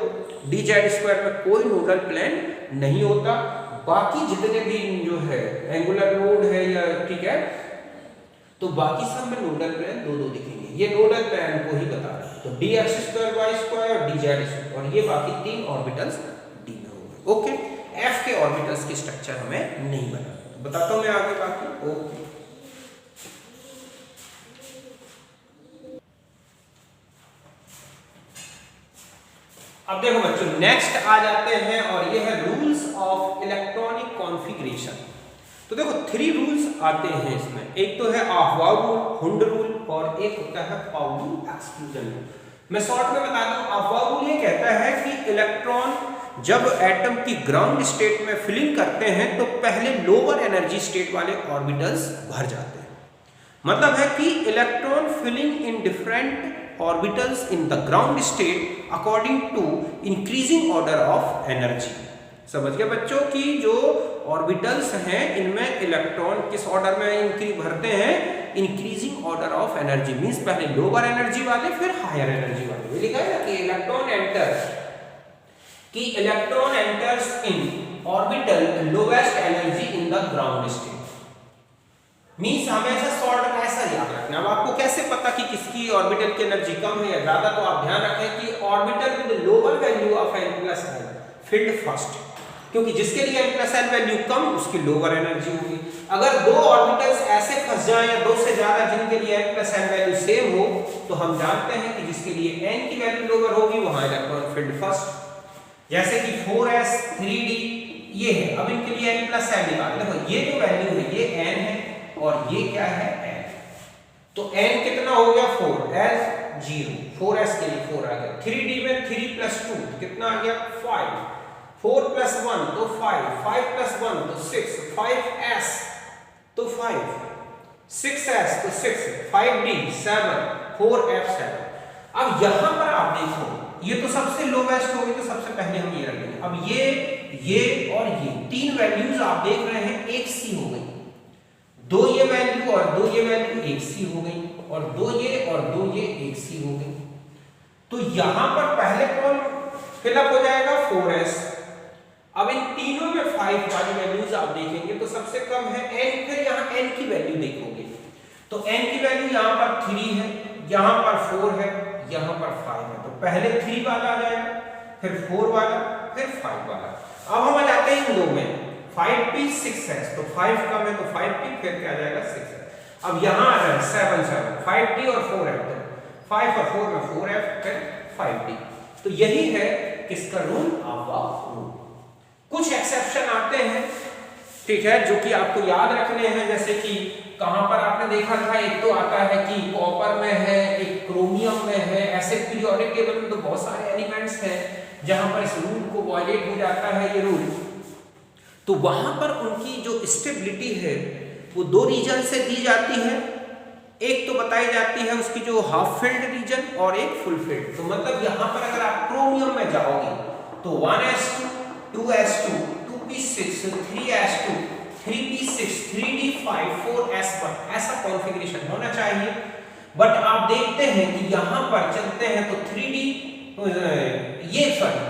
Speaker 1: dz स्क्वायर में कोई नोडल प्लेन नहीं होता। बाकी जितने भी जो है एंगुलर नोड है या ठीक है, तो बाकी सब में नोडल प्लेन 2-2 दिखेंगे। ये नोडल प्लेन को ही बता रहे हैं। तो dx स्क्वायर y स्क्वायर और dz स्क्वायर, और ये बाकी 3 ऑर्बिटल्स d में होंगे। ओके, f के ऑर्बिटल्स की स्ट्रक्चर हमें नहीं बनाना, बताता हूं मैं आगे बाकी। ओके, अब देखो बच्चों, नेक्स्ट आ जाते हैं और ये है रूल्स ऑफ इलेक्ट्रॉनिक कॉन्फ़िगरेशन। तो देखो 3 रूल्स आते हैं इसमें, एक तो है अफवाह रूल, हुंड रूल, और एक होता है पाउली एक्सक्लूजन रूल। मैं शॉर्ट में बता दूं, अफवाह रूल ये कहता है कि इलेक्ट्रॉन जब एटम की ग्राउंड स्टेट में फिलिंग करते हैं तो पहले लोअर एनर्जी स्टेट वाले ऑर्बिटल्स भर जाते हैं। मतलब है कि electron filling in different orbitals in the ground state according to increasing order of energy. समझ गए बच्चों की जो ऑर्बिटल्स हैं इनमें इलेक्ट्रॉन किस ऑर्डर में भरते हैं, increasing order of energy, means पहले लोअर एनर्जी वाले फिर हायर एनर्जी वाले। ये लिखा है ना कि electron enters in orbital lowest energy in the ground state. Means हमेशा शॉर्ट में ऐसा याद रखना। अब आपको कैसे पता कि किसकी ऑर्बिटल की एनर्जी कम है या ज्यादा, तो आप ध्यान रखें कि orbital with lower value of n+l field first, क्योंकि जिसके लिए n+l वैल्यू कम उसकी लोअर एनर्जी होगी। अगर दो ऑर्बिटल्स ऐसे फंस जाएं या दो से ज्यादा जिनके लिए n+l वैल्यू सेम हो, तो हम जानते हैं कि जिसके लिए n की वैल्यू लोअर होगी वहां इलेक्ट्रॉन फील्ड फर्स्ट। जैसे कि 4s 3d ये है, अब इनके लिए n+l निकाल, देखो ये जो वैल्यू है ये n है और ये क्या है n, तो n कितना हो गया 4, s 0, 4s के लिए 4 आ गया, 3d में 3 + 2 कितना आ गया 5, 4 + 1 तो 5, 5 + 1 तो 6, 5s तो 5, 6s तो 6, 5d 7, 4f 7। अब यहां पर आप देखो ये तो सबसे लोवेस्ट होगी, तो सबसे पहले हम ये रख लेंगे। अब ये और ये तीन वैल्यूज आप देख रहे हैं एक सी हो गई, दो ये वैल्यू और दो ये वैल्यू एक सी हो गई, और दो ये और दो ये एक सी हो गई। तो यहां पर पहले कौन फिलअप हो जाएगा 4s। अब इन तीनों में 5 वाली वैल्यूज आप देखेंगे तो सबसे कम है n, फिर यहां n की वैल्यू देखोगे तो n की वैल्यू यहां पर 3 है, यहां पर 4 है, यहां पर 5 है, तो पहले 3 वाला आ जाएगा, फिर 4 वाला, फिर 5 वाला। अब हम आ जाते हैं इन दो में 5p 6s, तो 5 कम है तो 5p, फिर क्या आ जाएगा 6s। अब यहां आ जाए 7 7, 5d और 4f, 5 और 4 में 4f, फिर 5d। तो यही है किसका रूल, अफवाह रूल। कुछ एक्सेप्शन आते हैं, ठीक है, जो कि आपको याद रखने हैं। जैसे कि कहां पर आपने देखा था, एक तो आता है कि कॉपर में है, एक क्रोमियम में है, ऐसे पीरियोडिक टेबल में तो बहुत सारे एलिमेंट्स हैं जहां पर इस रूल को वायलेट हो जाता है ये रूल, तो वहां पर उनकी जो स्टेबिलिटी है वो दो रीजन से दी जाती है। एक तो बताई जाती है उसकी जो हाफ फिल्ड रीजन और एक फुल फिल्ड। तो मतलब यहां पर अगर आप क्रोमियम में जाओगे तो 1s2 2s2 2p6 3s2 3p6 3d5 4s1 ऐसा कॉन्फ़िगरेशन होना चाहिए। बट आप देखते हैं कि यहां पर चलते हैं तो 3d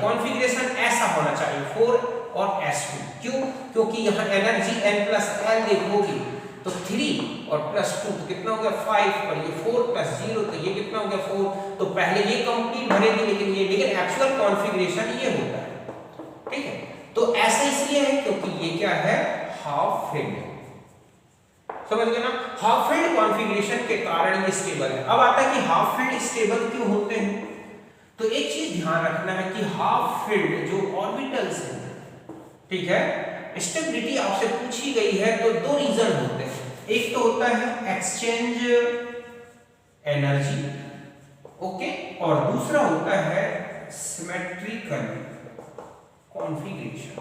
Speaker 1: कॉन्फ़िगरेशन ऐसा होना चाहिए 4 और s2। क्यों? क्योंकि यहां एनर्जी n+l देखोगे तो 3 और +2 तो कितना हो गया 5, और ये 4 + 0 तो ये कितना हो गया 4। तो पहले ये कंप्लीट भरेगी, लेकिन एक्चुअल कॉन्फ़िगरेशन ये होता है, ठीक है। तो ऐसा इसलिए है क्योंकि ये क्या है, हाफ फिल्ड, समझ गए ना। हाफ फिल्ड कॉन्फ़िगरेशन के कारण ये स्टेबल है। अब आता है कि हाफ फिल्ड स्टेबल क्यों होते हैं। तो एक चीज ध्यान रखना है कि हाफ फिल्ड जो ऑर्बिटल्स हैं, ठीक है, स्टेबिलिटी आपसे पूछी गई है तो दो रीजन होते हैं। एक तो होता है एक्सचेंज एनर्जी, ओके, और दूसरा होता है सिमेट्रिकल कॉन्फ़िगरेशन।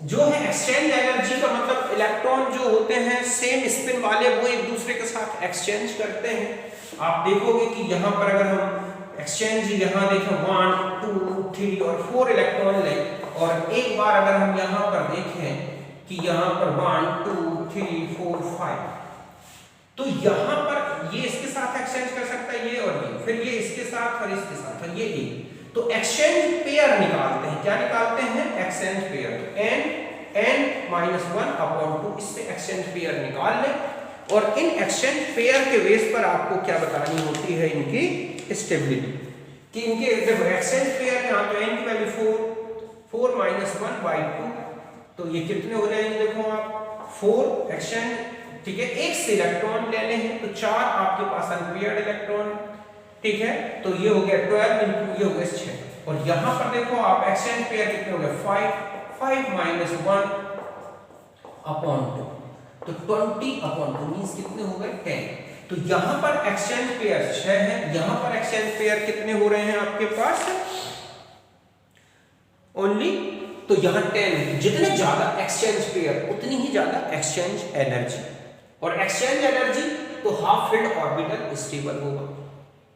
Speaker 1: जो है एक्सचेंज एनर्जी का मतलब इलेक्ट्रॉन जो होते हैं सेम स्पिन वाले वो एक दूसरे के साथ एक्सचेंज करते हैं। आप देखोगे कि यहां पर अगर हम एक्सचेंज यहां देखें 1 2 3 और 4 इलेक्ट्रॉन लें, और एक बार अगर हम यहां पर देखें कि यहां पर 1 2 3 4 5, तो यहां पर ये इसके साथ एक्सचेंज कर सकता है, ये और ये, फिर ये इसके साथ और इसके साथ, और ये एक, तो एक्सचेंज पेयर निकालते हैं। क्या निकालते हैं, एक्सचेंज पेयर। तो n-1/2 इससे एक्सचेंज पेयर निकाल लें, और इन एक्सचेंज पेयर के बेस पर आपको क्या बतानी होती है, इनकी स्टेबिलिटी, कि इनके देखो एक्सचेंज पेयर यहां तो n की वैल्यू 4 -1/2, तो ये कितने हो जाएंगे, देखो आप 4 एक्सचेंज, ठीक है, एक से इलेक्ट्रॉन लेने हैं तो 4 आपके पास अनपेयर्ड इलेक्ट्रॉन, ठीक है, तो ये हो गया 12 इनटू ये हो गया 6, और यहां पर देखो आप एक्सचेंज पेयर कितने हो गए 5 5 -1 अपॉन 2, तो 20 अपॉन 2 मींस कितने हो गए 10। तो यहां पर एक्सचेंज पेयर 6 है, यहां पर एक्सचेंज पेयर कितने हो रहे हैं आपके पास ओनली, तो यहां 10। जितने ज्यादा एक्सचेंज पेयर उतनी ही ज्यादा एक्सचेंज एनर्जी, और एक्सचेंज एनर्जी तो हाफ फील्ड ऑर्बिटल स्टेबल होगा।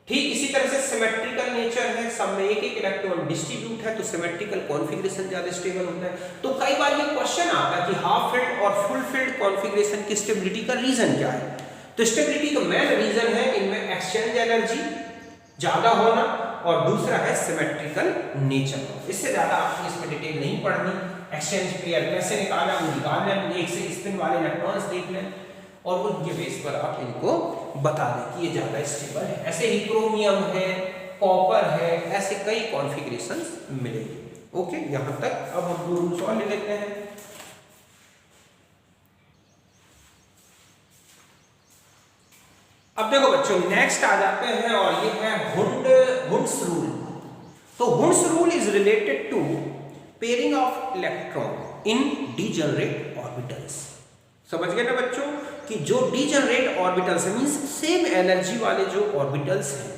Speaker 1: ठीक इसी तरह से सिमेट्रिकल नेचर है, सब में एक एक इलेक्ट्रॉन डिस्ट्रीब्यूट है, तो सिमेट्रिकल कॉन्फ़िगरेशन ज्यादा स्टेबल होता है। तो कई बार ये क्वेश्चन आता है कि हाफ फील्ड और फुल फील्ड कॉन्फ़िगरेशन की स्टेबिलिटी का रीजन क्या है। तो स्टेबिलिटी का मेन रीजन है इनमें एक्सचेंज एनर्जी ज्यादा होना, और दूसरा है सिमेट्रिकल नेचर। इससे ज्यादा आपको इसमें डिटेल नहीं पढ़नी। एक्सचेंज पेयर कैसे निकाला वो निकाल लें, एक से स्पिन वाले इलेक्ट्रॉन्स देख लें और उनके बेस पर आप इनको बता दें कि ये ज्यादा स्टेबल है। ऐसे ही क्रोमियम है, कॉपर है, ऐसे कई कॉन्फ़िगरेशंस मिलेंगे। ओके, यहां तक। अब हम दो रूल्स और ले लेते हैं। अब देखो बच्चों, नेक्स्ट आ जाते हैं और ये है हुंड्स रूल। तो Hund's rule is related to pairing of electron in degenerate orbitals. समझ गए ना बच्चों कि जो degenerate orbitals means same energy वाले जो ऑर्बिटल्स हैं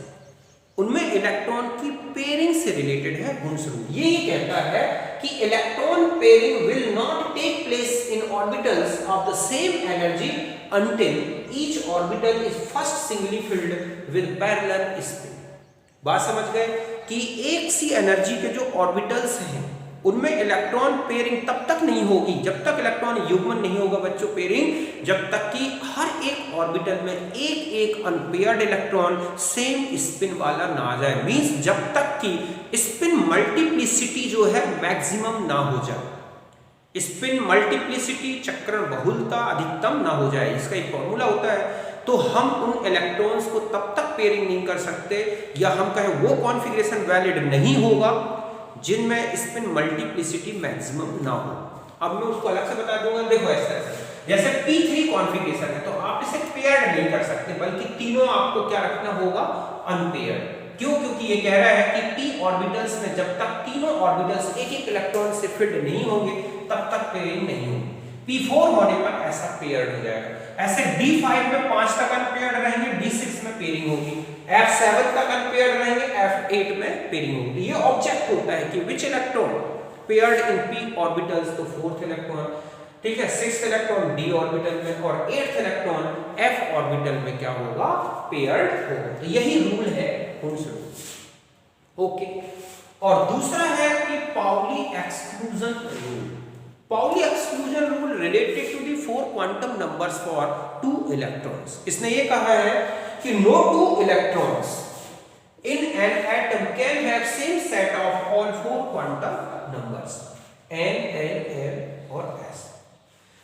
Speaker 1: उनमें इलेक्ट्रॉन की पेयरिंग से रिलेटेड है हुंड्स रूल। ये कहता है कि electron pairing will not take place in orbitals of the same energy until each orbital is first singly filled with parallel spin। बात समझ गए कि एक सी एनर्जी के जो ऑर्बिटल्स हैं उनमें इलेक्ट्रॉन पेयरिंग तब तक नहीं होगी जब तक इलेक्ट्रॉन युग्मन नहीं होगा बच्चों पेयरिंग, जब तक कि हर एक ऑर्बिटल में एक एक अनपेयर्ड इलेक्ट्रॉन सेम स्पिन वाला ना आ जाए। मींस जब तक कि स्पिन मल्टीप्लिसिटी जो है मैक्सिमम ना हो जाए, स्पिन मल्टीप्लिसिटी चक्रण बहुलता अधिकतम ना हो जाए, इसका एक फॉर्मूला होता है। तो हम उन इलेक्ट्रॉन्स को तब तक पेयरिंग नहीं कर सकते, या हम कहें वो कॉन्फ़िगरेशन वैलिड नहीं होगा जिनमें स्पिन मल्टीप्लिसिटी मैक्सिमम ना हो। अब मैं उसको अलग से बता दूंगा। देखो इस तरह से, जैसे p3 कॉन्फ़िगरेशन है तो आप इसे पेयर्ड नहीं कर सकते, बल्कि तीनों आपको क्या रखना होगा, अनपेयर्ड। क्यों? क्योंकि ये कह रहा है कि p ऑर्बिटल्स में जब तक तीनों ऑर्बिटल्स एक एक इलेक्ट्रॉन से फिल्ड नहीं होंगे तब तक पेयरिंग नहीं होगी। p4 होने पर ऐसा पेयर्ड हो जाएगा। ऐसे d5 में 5 तक अनपेयर्ड रहेंगे, d6 में पेयरिंग होगी, f7 तक अनपेयर्ड रहेंगे, f8 में पेयरिंग होगी। ये ऑब्जेक्ट होता है कि which electron paired in p orbitals, तो 4th इलेक्ट्रॉन, ठीक है, 6th इलेक्ट्रॉन d ऑर्बिटल में और 8th इलेक्ट्रॉन f ऑर्बिटल में क्या होगा, पेयर्ड होगा। तो यही रूल है हुंड्स रूल। ओके, और दूसरा है कि Pauli exclusion rule. Pauli exclusion rule related to the 4 quantum numbers for 2 electrons. इसने ये कहा है कि no 2 electrons in an atom can have same set of all 4 quantum numbers n, m और s।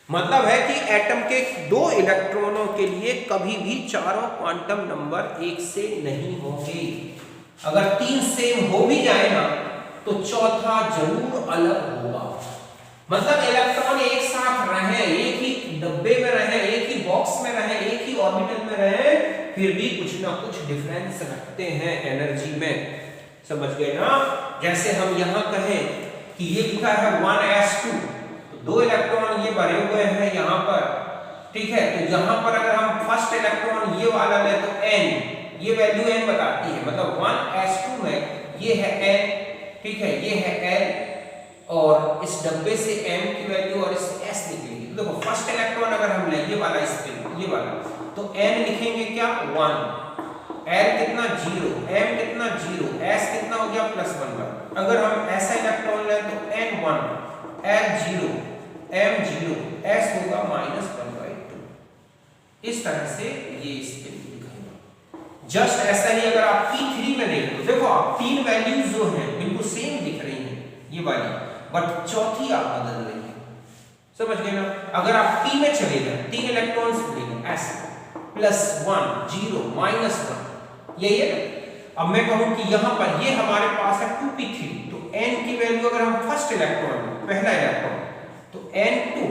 Speaker 1: मतलब है कि एटम के 2 इलेक्ट्रॉनों के लिए कभी भी चारों क्वांटम नंबर एक से नहीं होंगे। अगर 3 सेम हो भी जाए ना तो चौथा जरूर अलग होगा। मतलब इलेक्ट्रॉन एक साथ रहे, एक ही डब्बे में रहे, एक ही बॉक्स में रहे, एक ही ऑर्बिटल में रहे, फिर भी कुछ ना कुछ डिफरेंस रखते हैं एनर्जी में। समझ गए ना? जैसे हम यहाँ कहें कि ये लिखा है 1s2, तो 2 इलेक्ट्रॉन ये भरे हुए हैं यहाँ पर, ठीक है। तो यहाँ पर अगर हम फर्स्ट इलेक्ट्रॉन ये वाला लें तो n, ये वैल्यू n बताती है, मतलब 1s2 में ये है n, ठीक है, ये है n, और इस डब्बे से m की वैल्यू और इस s निकलेगी। तो देखो फर्स्ट इलेक्ट्रॉन अगर हम लें ये वाला स्पिन, ये वाला, तो n लिखेंगे क्या 1, l कितना 0, m कितना 0, s कितना हो गया +1। अगर हम ऐसा इलेक्ट्रॉन लें तो n1, l 0, m 0, s होगा -1/2। इस तरह से ये स्पिन दिखेगा। जस्ट ऐसा ही अगर आप p3 में देखें तो देखो आप 3 वैल्यूज जो हैं बिल्कुल सेम दिख रही हैं ये वाली, बट चौथी आप बदल लेंगे। समझ गए ना? अगर आप p में चले जाए 3 इलेक्ट्रॉन्स लेंगे ऐसे +1 0 -1, यही है। अब मैं कहूं कि यहां पर ये हमारे पास है 2p3, तो n की वैल्यू अगर हम फर्स्ट इलेक्ट्रॉन पहला इलेक्ट्रॉन तो n2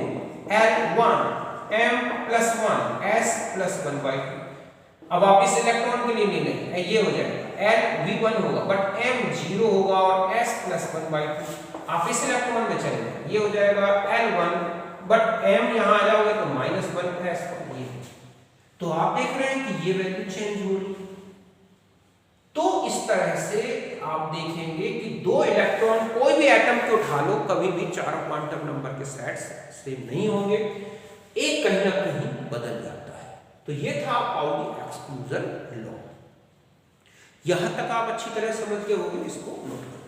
Speaker 1: l1 m +1 s +1/2। अब आप इस इलेक्ट्रॉन के लिए नहीं लेंगे, ये हो जाएगा l v1 होगा, बट m 0 होगा और s +1/2। आप इस इलेक्ट्रॉन में चले जाए, ये हो जाएगा l1 बट m यहाँ आ जाओगे तो -1 है इसका ये। तो आप देख रहे हैं कि ये वैल्यू चेंज हो रही है। तो इस तरह से आप देखेंगे कि दो इलेक्ट्रॉन कोई भी एटम के उठा लो, कभी भी चारों क्वांटम नंबर के सेट सेम नहीं होंगे, एक कहीं ना कहीं बदल जाता है। तो ये था पाउली एक्सक्लूजन लॉ। यहां तक आप अच्छी तरह समझ गए होंगे, इसको नोट करें।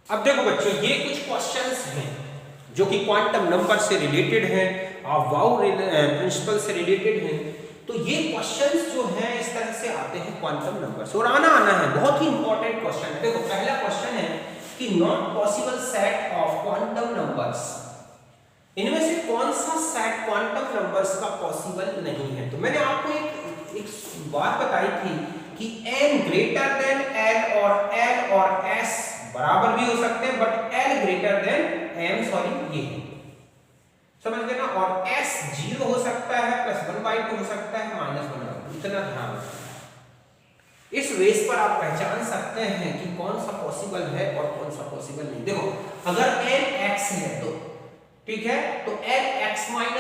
Speaker 1: अब देखो बच्चों, ये कुछ क्वेश्चंस हैं जो कि क्वांटम नंबर से रिलेटेड हैं और वाउ प्रिंसिपल से रिलेटेड हैं। तो ये क्वेश्चंस जो हैं इस तरह से आते हैं क्वांटम नंबर से, और आना है, बहुत ही इंपॉर्टेंट क्वेश्चन है। देखो पहला क्वेश्चन है कि not possible set of quantum numbers, इनमें से कौन सा सेट क्वांटम नंबर्स का पॉसिबल नहीं है। तो मैंने आपको एक बात बताई थी कि n ग्रेटर देन l और s बराबर भी हो सकते हैं, but l greater than m, sorry ये समझ गए ना, और s 0 हो सकता है, +1/2 हो सकता है, -1/2, इतना ध्यान रखना। इस बेस पर आप पहचान सकते हैं कि कौन सा पॉसिबल है और कौन सा पॉसिबल नहीं। देखो अगर n x है तो ठीक है, तो n x-1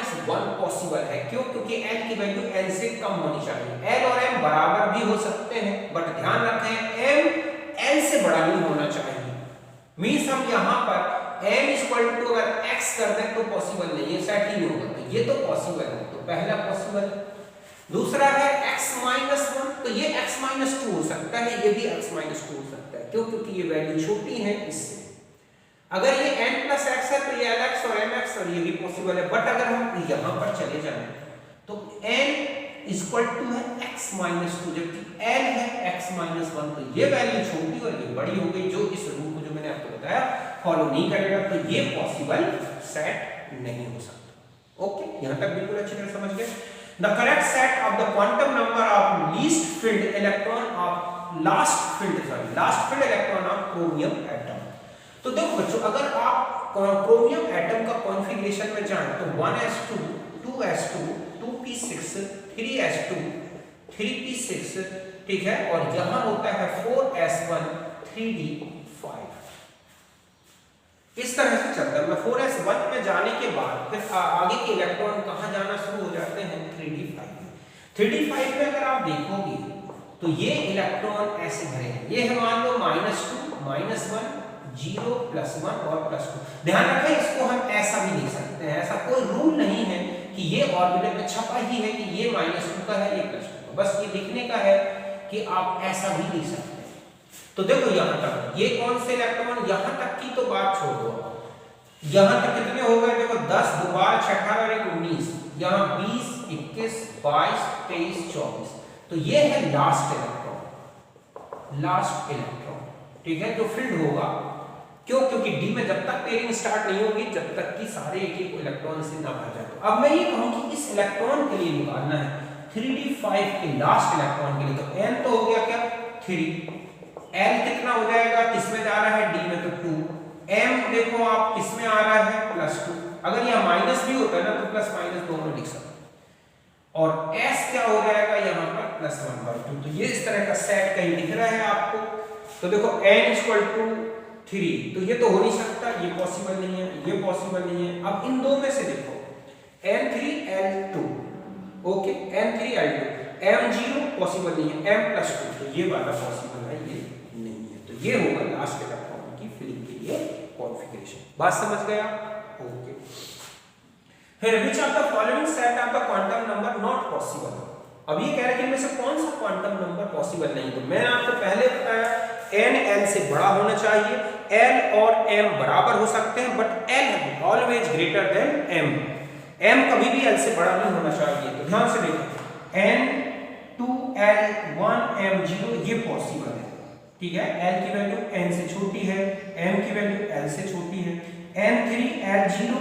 Speaker 1: पॉसिबल है। क्यों? क्योंकि n की वैल्यू n से कम होनी चाहिए। l और m बराबर भी हो सकते हैं, बट ध्यान रखें m n से बड़ा नहीं होना चाहिए। मींस हम यहाँ पर m = अगर x कर दें तो पॉसिबल नहीं है, सेट ही नहीं होगा। तो ये तो पॉसिबल है, तो पहला पॉसिबल। दूसरा है x-1, तो ये x-2 हो सकता है, ये भी x-2 हो सकता है। क्यों? क्योंकि ये वैल्यू छोटी है इससे। अगर ये n + x है तो ये lx और mx, और ये भी पॉसिबल है। बट अगर हम यहाँ पर चले जाएं तो n = है x-2, जबकि l है x-1, तो ये वैल्यू छोटी और ये बड़ी हो गई, जो इस रूल को जो मैंने आपको बताया फॉलो नहीं करेगा, तो ये पॉसिबल सेट नहीं हो सकता। ओके, यहाँ तक बिल्कुल अच्छी तरह समझ गए। The correct set of the quantum number of least field electron of last field electron of chromium atom. तो देखो बच्चों, अगर आप क्रोमियम एटम का कॉन्फ़िगरेशन में जाएं तो 1s2 2s2 2p6 3s2 3p6, ठीक है, और यहां होता है 4s1 3d5। इस तरह से चलता है। 4s1 में जाने के बाद फिर आगे के इलेक्ट्रॉन कहां जाना शुरू हो जाते हैं? 3d5 में। 3d5 में अगर आप देखोगे तो ये इलेक्ट्रॉन ऐसे भरे हैं। ये है मान लो -2 -1 0 +1 और +2। ध्यान रखें, इसको हम ऐसा भी लिख सकते हैं, ऐसा कोई रूल नहीं है कि ये ऑर्बिटल में छपा ही है कि ये -2 का है, ये +2 का, बस ये लिखने का है कि आप ऐसा भी लिख सकते हैं। तो देखो यहाँ तक ये कौन से इलेक्ट्रॉन, यहाँ तक की तो बात छोड़ो, यहाँ तक कितने हो गए? देखो 10 2 12 6 18 और 1 19, यहाँ 20 21 22 23 24। तो ये है लास्ट इलेक्ट्रॉन, ठीक है, जो फील्ड होगा। क्यों? क्योंकि डी में जब तक पेयरिंग स्टार्ट नहीं होगी, जब तक कि सारे एक इलेक्ट्रॉन से ना भर जाए। तो अब मैं ये कहूं कि इस इलेक्ट्रॉन के लिए निकालना है 3d5 के लास्ट इलेक्ट्रॉन के लिए, तो n तो हो गया क्या? 3, l कितना हो जाएगा? किसमें जा रहा है? d में, तो 2, m देखो आप किसमें आ रहा है? +2। अगर यह माइनस भी होता है ना तो प्लस माइनस दोनों लिख सकते हैं, और s क्या हो जाएगा यहाँ पर? +1/2। तो ये इस तरह का सेट कहीं दिख रहा है आपको। तो देखो n = 3, तो ये तो हो नहीं सकता, ये पॉसिबल नहीं है, ये पॉसिबल नहीं है। अब इन दो में से देखो n3l2, okay, n3l2, m0 possible नहीं है, m+2, तो ये वाला पॉसिबल है, ये नहीं है। तो ये होगा लास्ट इलेक्ट्रॉन की फिलिंग के लिए कॉन्फ़िगरेशन। बात समझ गया? ओके। फिर which of the following set of the quantum number not possible? अब ये कह रहे हैं कि इनमें से कौन सा क्वांटम नंबर पॉसिबल नहीं। तो मैंने आपको पहले बताया n l से बड़ा होना चाहिए, l और m बराबर हो सकते हैं, but l always greater than m। m कभी भी l से बड़ा नहीं होना चाहिए। तो ध्यान से देखो n2 l1 m0 ये पॉसिबल है, ठीक है। l की वैल्यू n से छोटी है, m की वैल्यू l से छोटी है। n3 l0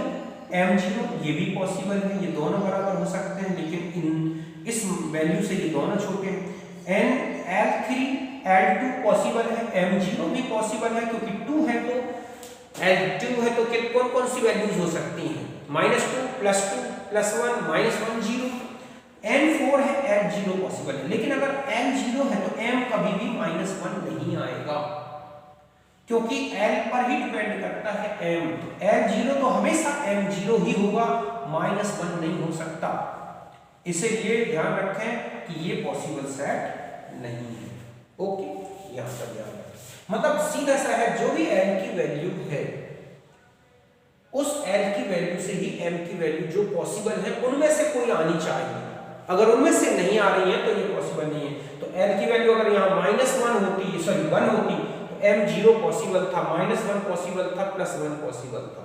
Speaker 1: m0 ये भी पॉसिबल है, ये दोनों बराबर हो सकते हैं, लेकिन इस वैल्यू से ये दोनों छोटे हैं। l3 l2 पॉसिबल है, m0 भी पॉसिबल है, क्योंकि 2 है तो l2 है, तो कौन कौन सी वैल्यूज हो सकती हैं? -2 +2 +1 -1 0। n4 है, l0 पॉसिबल पॉसिबल है। लेकिन अगर L 0 है तो M कभी भी -1 नहीं आएगा, क्योंकि L पर ही डिपेंड करता है M। L 0 तो हमेशा M 0 ही होगा, -1 नहीं हो सकता। इसीलिए ध्यान रखें कि ये पॉसिबल सेट नहीं है। ओके, यहां पर ध्यान रखें। मतलब सीधा सा है, जो भी L की वैल्यू है उस L की वैल्यू से ही M की वैल्यू जो पॉसिबल है उनमें से कोई आनी चाहिए। अगर उनमें से नहीं आ रही है तो ये पॉसिबल नहीं है। तो L की वैल्यू अगर यहाँ -1 होती, सॉरी 1 होती, तो M 0 पॉसिबल था, -1 पॉसिबल था, +1 पॉसिबल था।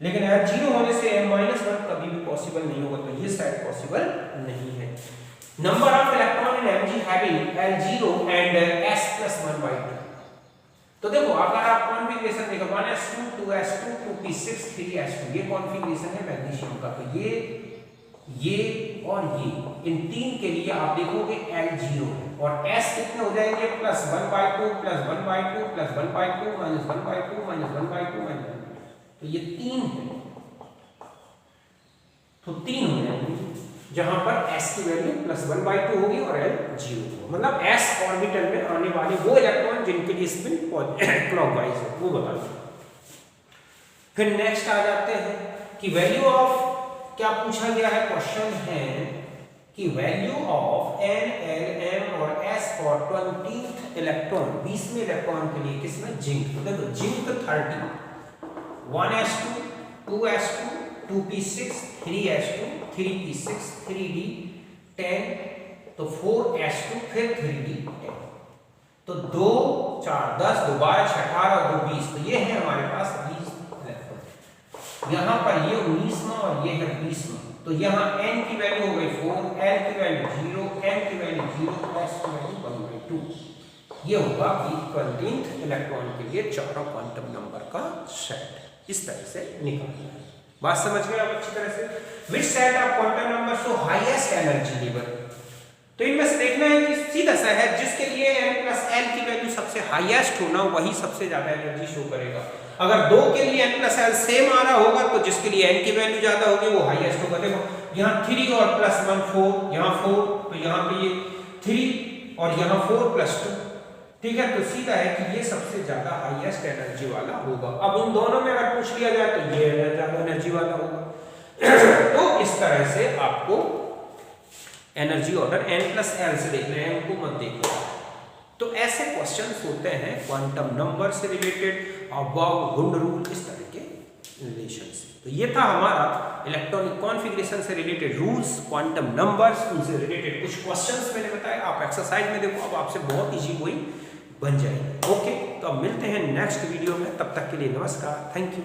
Speaker 1: लेकिन L 0 होने से M -1 कभी भी पॉसिबल नहीं होगा, तो ये सेट पॉसिबल नहीं है। Number of electron in Mg having L 0 and S + 1/2। तो देखो अगर आप कॉन्फ़िगरेशन देखो 1s2 2s2 2p6 3s2, ये कॉन्फ़िगरेशन है मैग्नीशियम का। तो ये और ये, इन तीन के लिए आप देखोगे L 0 है और S कितने हो जाएंगे, +1/2 +1/2 +1/2 -1/2 -1/2 तो ये 3 है। तो 3 हो जाएंगे, जहां पर S की वैल्यू +1/2 होगी और L 0 होगा। मतलब S ऑर्बिटल में आने वाले वो इलेक्ट्रॉन जिनके लिए स्पिन क्लॉकवाइज है वो बता दो। फिर नेक्स्ट आ जाते हैं कि वैल्यू ऑफ, क्या पूछा गया है, क्वेश्चन है कि value of N L M और S फॉर 20th इलेक्ट्रॉन, 20वें इलेक्ट्रॉन के लिए किसमें, जिंक। देखो zinc 30, 1s2 2s2 2p6 3s2 3p6 3d 10, तो 4s2 फिर 3d 10, तो 2 4 10 2 12 6 18 2 20, तो ये है हमारे पास 20 इलेक्ट्रॉन। यहाँ पर ये 19वां और ये है 20वां, तो यहाँ n की वैल्यू हो गई 4, l की वैल्यू 0, m की वैल्यू 0, s की वैल्यू 1/2। ये होगा कि 20th इलेक्ट्रॉन के लिए चारों क्वांटम नंबर का सेट। इस तरह से निकालना है। बात समझ गए आप अच्छी तरह से। Which set of quantum number show highest energy level, तो इनमें से देखना है कि सीधा सा है, जिसके लिए m + l की वैल्यू सबसे हाईएस्ट होना वही सबसे ज्यादा एनर्जी शो करेगा। अगर 2 के लिए n + l सेम आ रहा होगा तो जिसके लिए n की वैल्यू ज्यादा होगी वो हाईएस्ट होगा। देखो यहाँ 3 और +1 4, यहाँ 4, तो यहाँ पे ये 3 और यहाँ 4 + 2, ठीक है। तो सीधा है कि ये सबसे ज्यादा हाईएस्ट एनर्जी वाला होगा। अब इन दोनों में अगर पूछ लिया जाए तो ये ज्यादा एनर्जी वाला होगा। तो इस तरह से आपको एनर्जी ऑर्डर n + l से देखना है, उनको मत देखना। तो ऐसे क्वेश्चंस होते हैं क्वांटम नंबर से रिलेटेड, अबाव गुंड रूल, इस तरह के रिलेशन से। तो ये था हमारा इलेक्ट्रॉनिक कॉन्फ़िगरेशन से रिलेटेड रूल्स, क्वांटम नंबर्स, उनसे रिलेटेड कुछ क्वेश्चंस मैंने बताया। आप एक्सरसाइज में देखो, अब आपसे बहुत इजी कोई बन जाएगी। ओके, तो अब मिलते हैं नेक्स्ट वीडियो में, तब तक के लिए नमस्कार, थैंक यू।